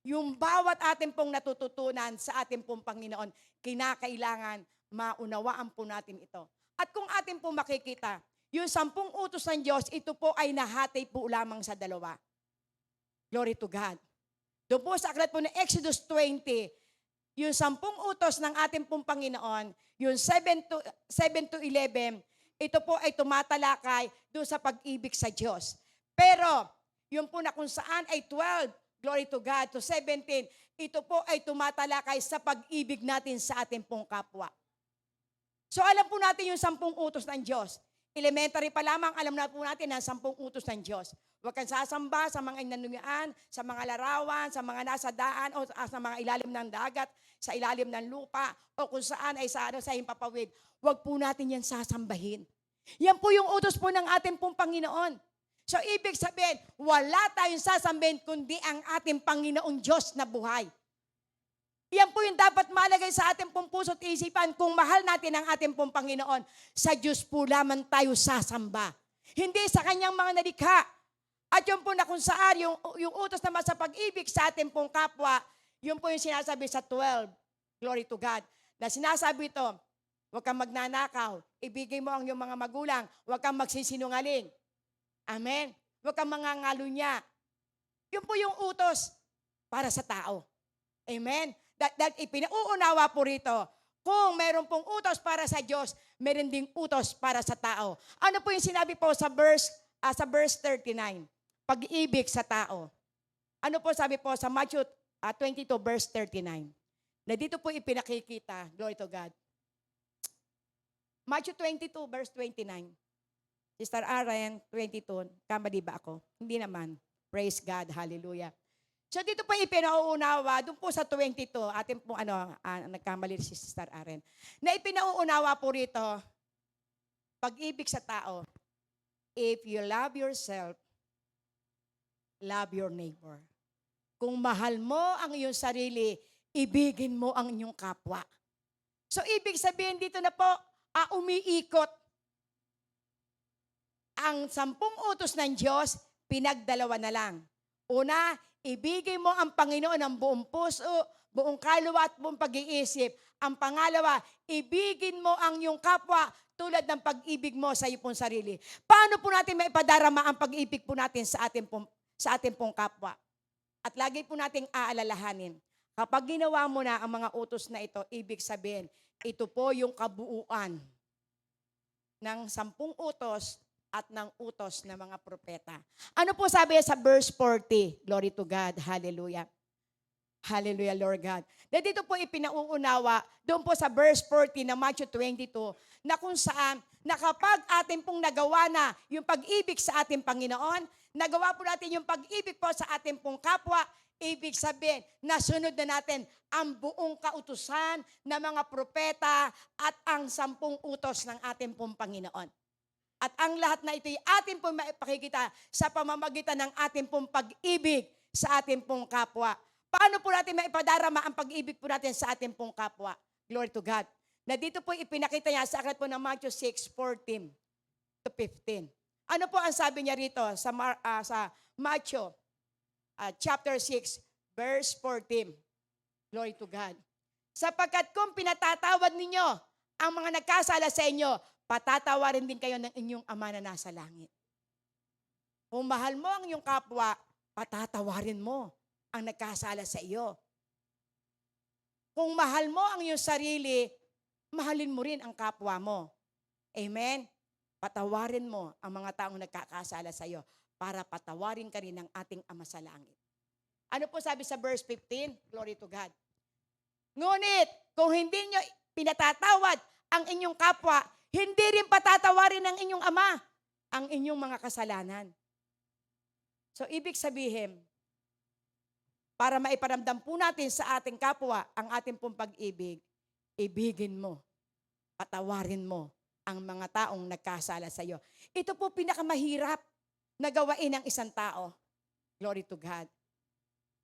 Speaker 1: Yung bawat ating pong natututunan sa ating pong Panginoon, kinakailangan maunawaan po natin ito. At kung atin po makikita, yung 10 utos ng Diyos, ito po ay nahati po lamang sa 2. Glory to God. Doon po sa aklat po ng Exodus 20, yung 10 utos ng ating pong Panginoon, yung 7 to 11, ito po ay tumatalakay doon sa pag-ibig sa Diyos. Pero, yung po na kung saan ay 12, glory to God, to 17, ito po ay tumatalakay sa pag-ibig natin sa ating pong kapwa. So alam po natin yung 10 utos ng Diyos. Elementary pa lamang, alam na po natin ang 10 utos ng Diyos. Huwag kang sasamba sa mga inanungaan, sa mga larawan, sa mga nasa daan, o sa mga ilalim ng dagat, sa ilalim ng lupa, o kung saan ay sa himpapawid. Huwag po natin yan sasambahin. Yan po yung utos po ng ating pong Panginoon. So ibig sabihin, wala tayong sasambahin kundi ang ating Panginoong Diyos na buhay. Yan po yung dapat malagay sa ating pong puso at isipan. Kung mahal natin ang ating pong Panginoon, sa Diyos po lamang tayo sasamba. Hindi sa kanyang mga nalikha. At yun po na kung saan, yung utos naman sa pag-ibig sa ating pong kapwa, yun po yung sinasabi sa 12, glory to God, na sinasabi ito, huwag kang magnanakaw, ibigay mo ang iyong mga magulang, huwag kang magsisinungaling. Amen? Huwag kang mangangalunya. Yun po yung utos para sa tao. Amen? That ipinauunawa po rito, kung meron pong utos para sa Diyos, meron ding utos para sa tao. Ano po yung sinabi po sa verse 39? Pag-ibig sa tao. Ano po sabi po sa Matthew 22 verse 39? Na dito po ipinakikita, glory to God. Matthew 22 verse 29. Sister Aaron, 22, kamali ba ako? Hindi naman. Praise God, hallelujah. So dito po ipinauunawa, doon po sa 22, atin po nagkamali si Sister Aaron, na ipinauunawa po rito, pag-ibig sa tao, if you love yourself, love your neighbor. Kung mahal mo ang iyong sarili, ibigin mo ang inyong kapwa. So ibig sabihin dito na po, umiikot ang 10 utos ng Diyos, pinagdalawa na lang. Una, ibigay mo ang Panginoon ng buong puso, buong kaluluwa at buong pag-iisip. Ang pangalawa, ibigin mo ang iyong kapwa tulad ng pag-ibig mo sa iyong pong sarili. Paano po natin maipadarama ang pag-ibig po natin sa ating pong kapwa? At lagi po nating aalalahanin, kapag ginawa mo na ang mga utos na ito, ibig sabihin, ito po yung kabuuan ng 10 utos at ng utos ng mga propeta. Ano po sabi sa verse 40? Glory to God. Hallelujah. Hallelujah, Lord God. Na dito po ipinauunawa, doon po sa verse 40 ng Matthew 22, na kung saan, na kapag atin pong nagawa na yung pag-ibig sa ating Panginoon, nagawa po natin yung pag-ibig po sa ating pong kapwa, ibig sabihin, nasunod na natin ang buong kautusan ng mga propeta at ang 10 utos ng ating pong Panginoon. At ang lahat na ito'y atin pong maipakikita sa pamamagitan ng ating pong pag-ibig sa ating pong kapwa. Paano po natin maipadarama ang pag-ibig po natin sa ating pong kapwa? Glory to God. Na dito po ipinakita niya sa aklat po ng Matthew 6:14 to 15. Ano po ang sabi niya rito sa Matthew chapter 6 verse 14? Glory to God. Sapagkat kung pinatatawad ninyo ang mga nagkasala sa inyo, patatawarin din kayo ng inyong Ama na nasa langit. Kung mahal mo ang iyong kapwa, patatawarin mo ang nagkasala sa iyo. Kung mahal mo ang iyong sarili, mahalin mo rin ang kapwa mo. Amen? Patawarin mo ang mga taong nagkakasala sa iyo para patawarin ka rin ng ating Ama sa langit. Ano po sabi sa verse 15? Glory to God. Ngunit, kung hindi nyo pinatatawad ang inyong kapwa, hindi rin patatawarin ng inyong Ama ang inyong mga kasalanan. So, ibig sabihin, para maiparamdam po natin sa ating kapwa ang ating pong pag-ibig, ibigin mo, patawarin mo ang mga taong nagkasala sa iyo. Ito po pinakamahirap na gawain ng isang tao. Glory to God.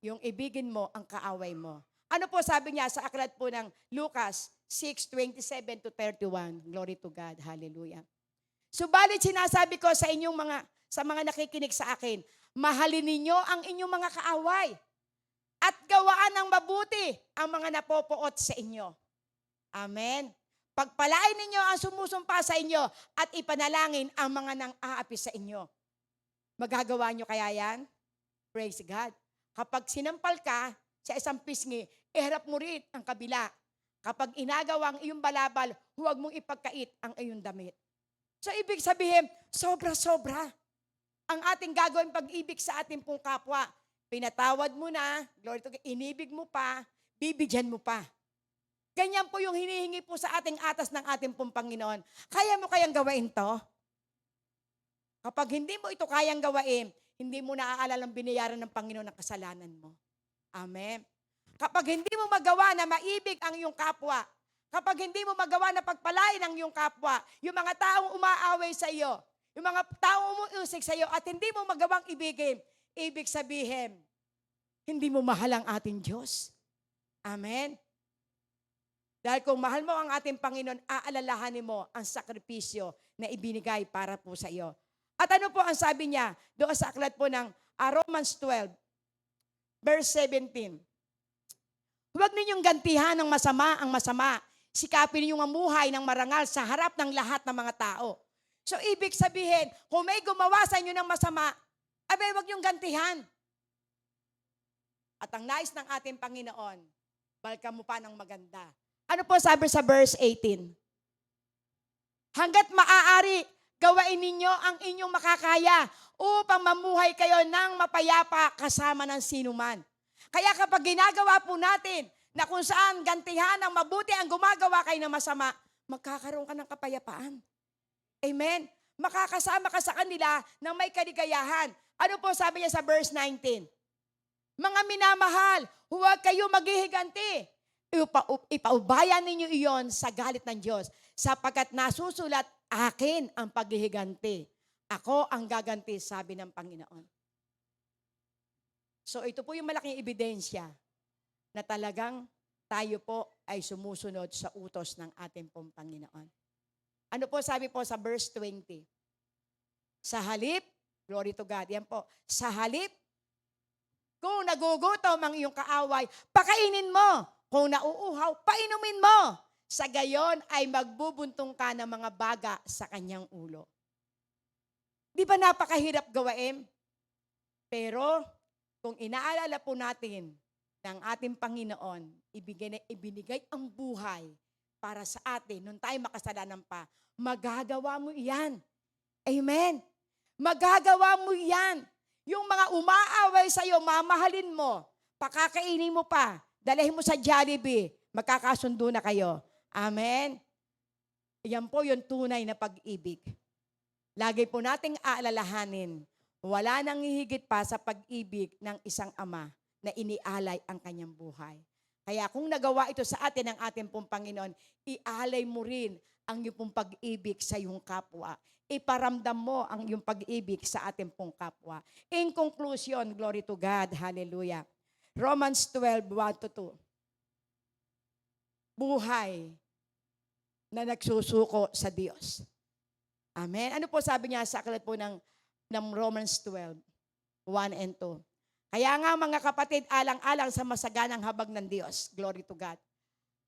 Speaker 1: Yung ibigin mo ang kaaway mo. Ano po sabi niya sa aklat po ng Lucas 6:27-31? Glory to God. Hallelujah. Subalit sinasabi ko sa mga nakikinig sa akin, mahalin ninyo ang inyong mga kaaway at gawaan ng mabuti ang mga napopoot sa inyo. Amen. Pagpalain ninyo ang sumusumpa sa inyo at ipanalangin ang mga nang-aapi sa inyo. Magagawa nyo kaya yan? Praise God. Kapag sinampal ka sa isang pisngi, iharap mo rin ang kabila. Kapag inagawa ang iyong balabal, huwag mong ipagkait ang iyong damit. So ibig sabihin, sobra-sobra ang ating gagawin pag-ibig sa ating pong kapwa. Pinatawad mo na, glory to God, inibig mo pa, bibigyan mo pa. Ganyan po yung hinihingi po sa ating atas ng ating pong Panginoon. Kaya mo kayang gawain to? Kapag hindi mo ito kayang gawain, hindi mo naaalala ang binayaran ng Panginoon ng kasalanan mo. Amen. Kapag hindi mo magawa na maibig ang iyong kapwa, kapag hindi mo magawa na pagpalain ang iyong kapwa, yung mga taong umaaway sa iyo, yung mga taong umuusik sa iyo at hindi mo magawang ibigin, ibig sabihin, hindi mo mahal ang ating Diyos. Amen. Dahil kung mahal mo ang ating Panginoon, aalalahanin mo ang sakripisyo na ibinigay para po sa iyo. At ano po ang sabi niya doon sa aklat po ng Romans 12, verse 17. Huwag ninyong gantihan ng masama ang masama. Sikapin ninyong mamuhay ng marangal sa harap ng lahat ng mga tao. So ibig sabihin, kung may gumawa sa inyo ng masama, abay huwag niyong gantihan. At ang nais ng ating Panginoon, balikan mo pa ng maganda. Ano po sabi sa verse 18? Hanggat maaari, gawain ninyo ang inyong makakaya upang mamuhay kayo ng mapayapa kasama ng sinuman. Kaya kapag ginagawa po natin na kung saan gantihan ng mabuti ang gumagawa kayo ng masama, magkakaroon ka ng kapayapaan. Amen? Makakasama ka sa kanila ng may kaligayahan. Ano po sabi niya sa verse 19? Mga minamahal, huwag kayo maghihiganti. Ipaubayan ninyo iyon sa galit ng Diyos sapagkat nasusulat, akin ang paghihiganti. Ako ang gaganti, sabi ng Panginoon. So ito po yung malaking ebidensya na talagang tayo po ay sumusunod sa utos ng ating pong Panginoon. Ano po sabi po sa verse 20? Sa halip, glory to God, yan po, sa halip, kung nagugutom ang iyong kaaway, pakainin mo. Kung nauuhaw, painumin mo. Sa gayon ay magbubuntong ka ng mga baga sa kanyang ulo. Di ba napakahirap gawain? Pero kung inaalala po natin ng ating Panginoon, ibinigay ang buhay para sa atin nung tayo makasalanan pa, magagawa mo iyan. Amen. Magagawa mo iyan. Yung mga umaaway sa iyo, mamahalin mo, pakakainin mo pa, dalhin mo sa Jollibee, magkakasundo na kayo. Amen? Yan po yung tunay na pag-ibig. Lagi po nating aalalahanin, wala nang hihigit pa sa pag-ibig ng isang ama na inialay ang kanyang buhay. Kaya kung nagawa ito sa atin ng ating pong Panginoon, ialay mo rin ang iyong pong pag-ibig sa iyong kapwa. Iparamdam mo ang iyong pag-ibig sa ating pong kapwa. In conclusion, glory to God, hallelujah. Romans 12:1-2. Buhay na nagsusuko sa Diyos. Amen. Ano po sabi niya sa aklat po ng Romans 12:1-2? Kaya nga mga kapatid, alang-alang sa masaganang habag ng Diyos. Glory to God.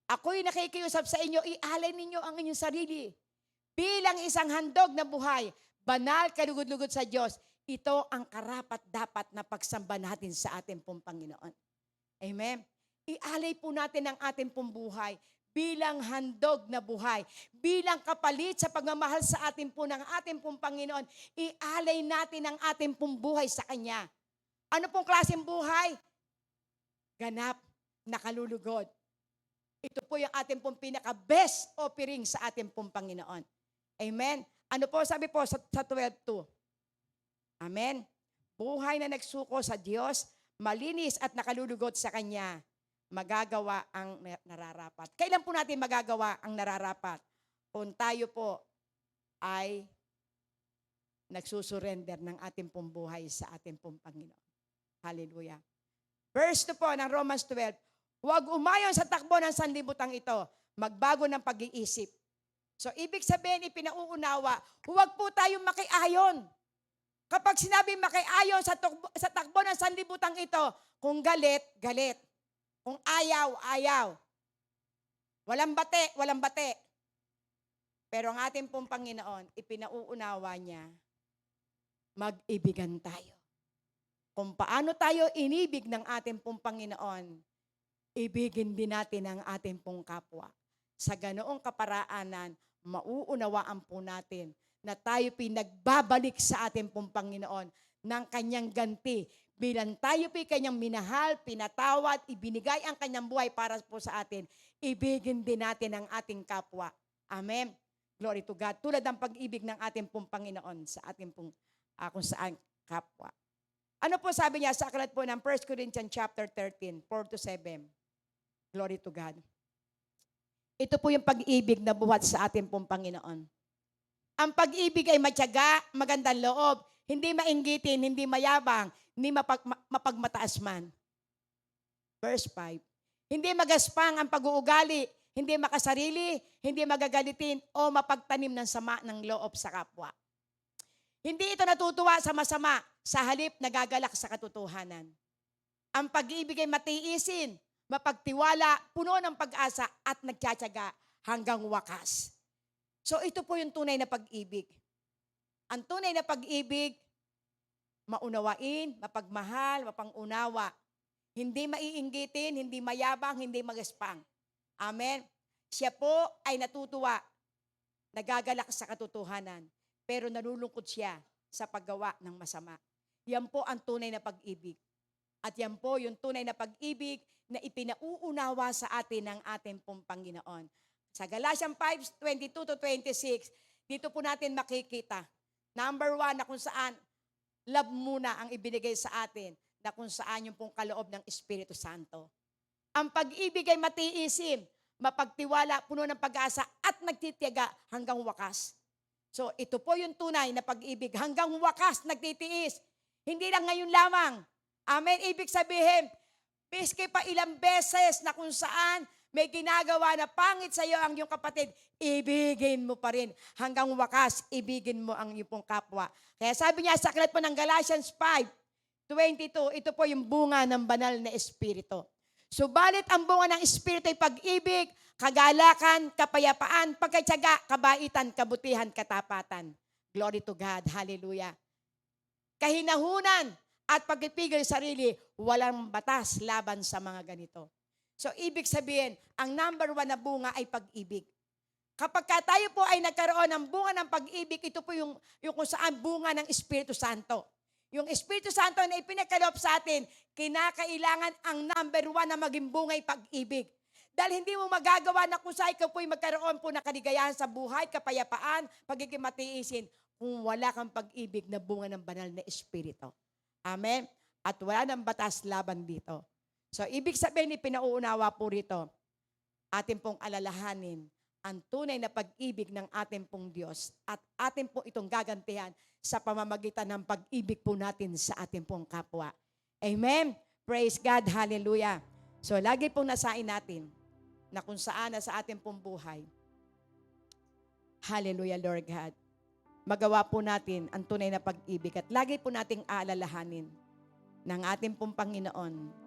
Speaker 1: Ako'y nakikiusap sa inyo, ialay ninyo ang inyong sarili bilang isang handog na buhay, banal, kalugod-lugod sa Diyos. Ito ang karapat-dapat na pagsamba natin sa ating pong Panginoon. Amen? Ialay po natin ang ating pong buhay bilang handog na buhay, bilang kapalit sa pagmamahal sa ating po ng ating pong Panginoon. Ialay natin ang ating pong buhay sa Kanya. Ano pong klaseng buhay? Ganap na kalulugod. Ito po yung ating pong pinaka-best offering sa ating pong Panginoon. Amen? Ano po sabi po sa 12:2? Amen? Buhay na nagsuko sa Diyos, malinis at nakalulugod sa Kanya, magagawa ang nararapat. Kailan po natin magagawa ang nararapat? Kung tayo po ay nagsusurrender ng ating pong buhay sa ating pong Panginoon. Hallelujah. Verse 2 po ng Romans 12, huwag umayon sa takbo ng sanlibutan ito, magbago ng pag-iisip. So, ibig sabihin, ipinauunawa, huwag po tayong makiayon. Kapag sinabi makiayon sa takbo ng sanlibutan ito, kung galit, galit. Kung ayaw, ayaw. Walang bate, walang bate. Pero ang ating pong Panginoon, ipinauunawa niya, mag-ibigan tayo. Kung paano tayo inibig ng ating pong Panginoon, ibigin din natin ang ating pong kapwa. Sa ganoong kaparaanan, mauunawaan po natin na tayo pinagbabalik sa ating pong Panginoon ng kanyang ganti. Bilang tayo kanyang minahal, pinatawad, ibinigay ang kanyang buhay para po sa atin, ibigin din natin ang ating kapwa. Amen. Glory to God. Tulad ng pag-ibig ng ating pong Panginoon sa ating pong kung saan kapwa. Ano po sabi niya sa aklat po ng 1 Corinthians chapter 13, 4-7. Glory to God. Ito po yung pag-ibig na buhat sa ating pong Panginoon. Ang pag-ibig ay matyaga, magandang loob, hindi mainggitin, hindi mayabang, hindi mapagmataas man. Verse 5. Hindi magaspang ang pag-uugali, hindi makasarili, hindi magagalitin o mapagtanim ng sama ng loob sa kapwa. Hindi ito natutuwa sa masama, sa halip nagagalak sa katotohanan. Ang pag-ibig ay matiisin, mapagtiwala, puno ng pag-asa at nagtsatsaga hanggang wakas. So ito po yung tunay na pag-ibig. Ang tunay na pag-ibig, maunawain, mapagmahal, mapangunawa. Hindi maiinggitin, hindi mayabang, hindi magaspang. Amen. Siya po ay natutuwa, nagagalak sa katotohanan, pero nalulungkot siya sa paggawa ng masama. Yan po ang tunay na pag-ibig. At yan po yung tunay na pag-ibig na ipinauunawa sa atin ng ating pong Panginoon. Sa Galatians 5:22-26, dito po natin makikita. Number 1 na kung saan love muna ang ibinigay sa atin, na kung saan yung pong kaloob ng Espiritu Santo. Ang pag-ibig ay matiisin, mapagtiwala, puno ng pag-asa at nagtitiyaga hanggang wakas. So ito po yung tunay na pag-ibig, hanggang wakas nagtitiis. Hindi lang ngayon lamang. Amen. Ibig sabihin, piske pa ilang beses na kung saan may ginagawa na pangit sa iyo ang iyong kapatid, ibigin mo pa rin. Hanggang wakas, ibigin mo ang iyong kapwa. Kaya sabi niya sa aklat po ng Galatians 5:22, ito po yung bunga ng banal na Espiritu. Subalit ang bunga ng Espiritu ay pag-ibig, kagalakan, kapayapaan, pagkatyaga, kabaitan, kabutihan, katapatan. Glory to God. Hallelujah. Kahinahunan at pagpipigil sarili, walang batas laban sa mga ganito. So, ibig sabihin, ang number 1 na bunga ay pag-ibig. Kapag tayo po ay nagkaroon ng bunga ng pag-ibig, ito po yung kung saan bunga ng Espiritu Santo. Yung Espiritu Santo na ipinagkaloob sa atin, kinakailangan ang number 1 na maging bunga ay pag-ibig. Dahil hindi mo magagawa na kung saan ikaw po ay magkaroon po ng kaligayahan sa buhay, kapayapaan, pagiging matiisin, kung wala kang pag-ibig na bunga ng banal na Espiritu. Amen? At wala ng batas laban dito. So, ibig sabihin, pinauunawa po rito, atin pong alalahanin ang tunay na pag-ibig ng ating pong Diyos at atin po itong gagantihan sa pamamagitan ng pag-ibig po natin sa ating pong kapwa. Amen? Praise God. Hallelujah. So, lagi pong nasain natin na kung saan na sa ating pong buhay. Hallelujah, Lord God. Magawa po natin ang tunay na pag-ibig at lagi po nating aalalahanin ng ating pong Panginoon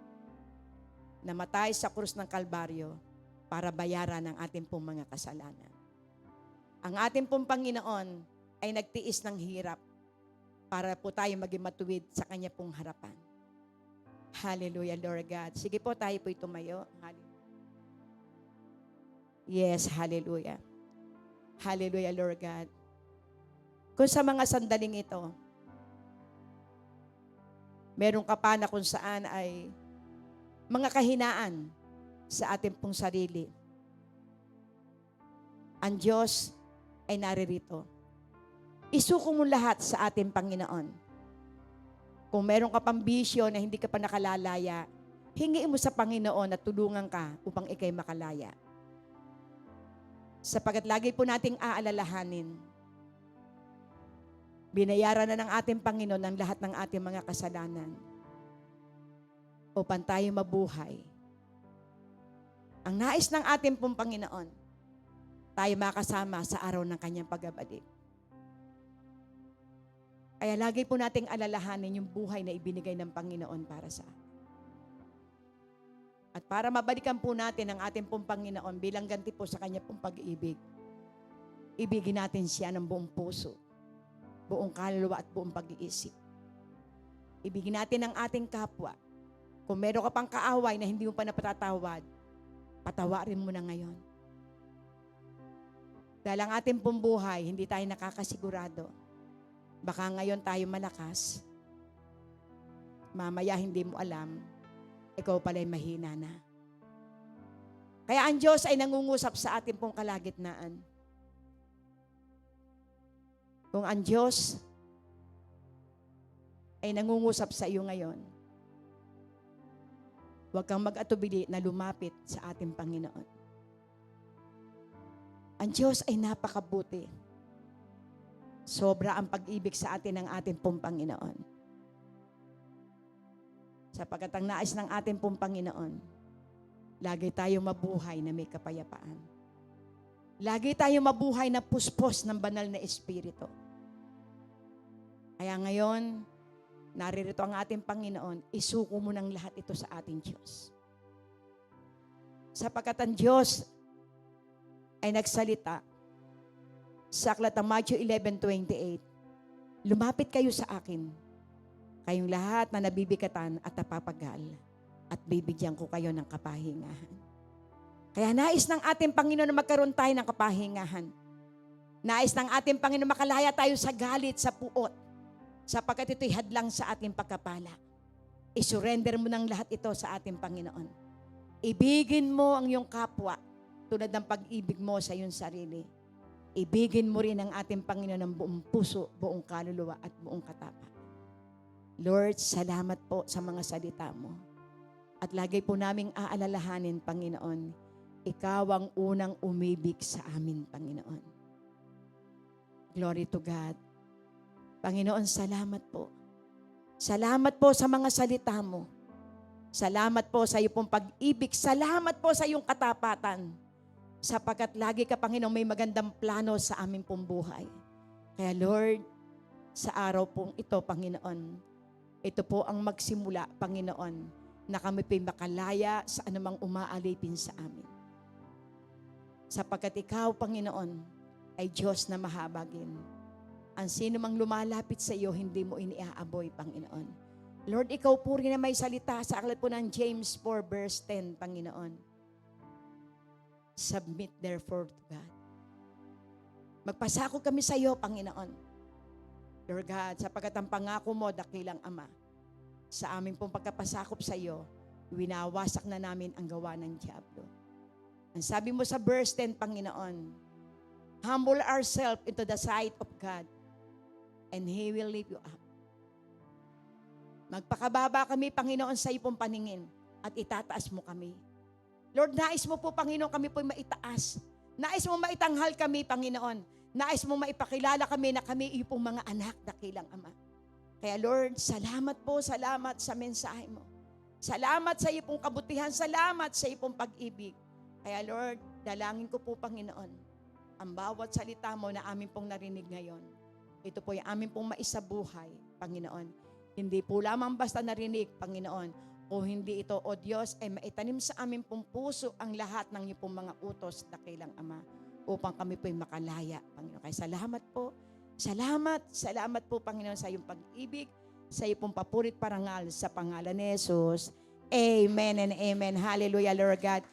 Speaker 1: namatay sa krus ng Kalbaryo para bayaran ang ating pong mga kasalanan. Ang ating pong Panginoon ay nagtiis ng hirap para po tayo maging matuwid sa Kanya pong harapan. Hallelujah, Lord God. Sige po, tayo po'y tumayo. Hallelujah. Yes, hallelujah. Hallelujah, Lord God. Kung sa mga sandaling ito, meron ka pa na kung saan ay mga kahinaan sa ating pong sarili. Ang Diyos ay naririto. Isuko mo lahat sa ating Panginoon. Kung meron ka pang bisyo na hindi ka pa nakalalaya, hingiin mo sa Panginoon na tulungan ka upang ikay makalaya. Sapagat lagi po nating aalalahanin Binayaran na ng ating Panginoon ang lahat ng ating mga kasalanan upang tayo mabuhay. Ang nais ng ating pong Panginoon, tayo makasama sa araw ng kanyang pagbabalik. Kaya lagi po nating alalahanin yung buhay na ibinigay ng Panginoon para sa atin. At para mabalikan po natin ang ating pong Panginoon bilang ganti po sa kanya pong pag-ibig, ibigin natin siya ng buong puso, buong kaluluwa at buong pag-iisip. Ibigin natin ang ating kapwa. Kung meron ka pang kaaway na hindi mo pa napatatawad, patawarin mo na ngayon. Dahil ang ating pong buhay, hindi tayo nakakasigurado. Baka ngayon tayo malakas. Mamaya hindi mo alam, ikaw pala'y mahina na. Kaya ang Diyos ay nangungusap sa ating pong kalagitnaan. Kung ang Diyos ay nangungusap sa iyo ngayon, huwag kang mag-atubili na lumapit sa ating Panginoon. Ang Diyos ay napakabuti. Sobra ang pag-ibig sa atin ng ating pong Panginoon. Sapagkat ang nais ng ating pong Panginoon, lagi tayong mabuhay na may kapayapaan. Lagi tayong mabuhay na puspos ng banal na Espiritu. Kaya ngayon, naririto ang ating Panginoon, isuko mo ng lahat ito sa ating Diyos. Sapagkat ang Diyos ay nagsalita sa aklat ng Matthew 11:28, lumapit kayo sa akin, kayong lahat na nabibigatan at napapagal, at bibigyan ko kayo ng kapahingahan. Kaya nais ng ating Panginoon na magkaroon tayo ng kapahingahan. Nais ng ating Panginoon makalaya tayo sa galit, sa puot, sapagkat ito'y hadlang sa ating pagkapala. I-surrender mo ng lahat ito sa ating Panginoon. Ibigin mo ang iyong kapwa tulad ng pag-ibig mo sa iyong sarili. Ibigin mo rin ang ating Panginoon ng buong puso, buong kaluluwa at buong katapatan. Lord, salamat po sa mga salita mo. At lagi po naming aalalahanin, Panginoon, ikaw ang unang umibig sa amin, Panginoon. Glory to God. Panginoon, salamat po. Salamat po sa mga salita mo. Salamat po sa iyong pong pag-ibig. Salamat po sa iyong katapatan. Sapagkat lagi ka, Panginoon, may magandang plano sa aming pong buhay. Kaya Lord, sa araw pong ito, Panginoon, ito po ang magsimula, Panginoon, na kami po'y makalaya sa anumang umaalipin sa amin. Sapagkat ikaw, Panginoon, ay Diyos na mahabagin. Ang sino mang lumalapit sa iyo, hindi mo iniaaboy, Panginoon. Lord, ikaw po rin na may salita sa aklat po ng James 4 verse 10, Panginoon. Submit therefore to God. Magpasako kami sa iyo, Panginoon. Lord God, sapagkat ang pangako mo, dakilang Ama, sa aming pong pagkapasakop sa iyo, winawasak na namin ang gawa ng diablo. Ang sabi mo sa verse 10, Panginoon, humble ourselves into the sight of God, and He will lift you up. Magpakababa kami, Panginoon, sa iyo pong paningin, at itataas mo kami. Lord, nais mo po, Panginoon, kami po'y maitaas. Nais mo maitanghal kami, Panginoon. Nais mo maipakilala kami na kami iyong mga anak, dakilang Ama. Kaya Lord, salamat po, salamat sa mensahe mo. Salamat sa iyong kabutihan, salamat sa iyong pag-ibig. Kaya Lord, dalangin ko po, Panginoon, ang bawat salita mo na amin pong narinig ngayon. Ito po yung amin pong maisabuhay, Panginoon. Hindi po lamang basta narinig, Panginoon, o hindi ito, O Diyos, ay maitanim sa aming pong puso ang lahat ng iyong pong mga utos, dakilang Ama, upang kami po'y makalaya, Panginoon. Kaya salamat po. Salamat po, Panginoon, sa iyong pag-ibig, sa iyong pong papurit parangal sa pangalan ni Jesus. Amen and amen. Hallelujah, Lord God.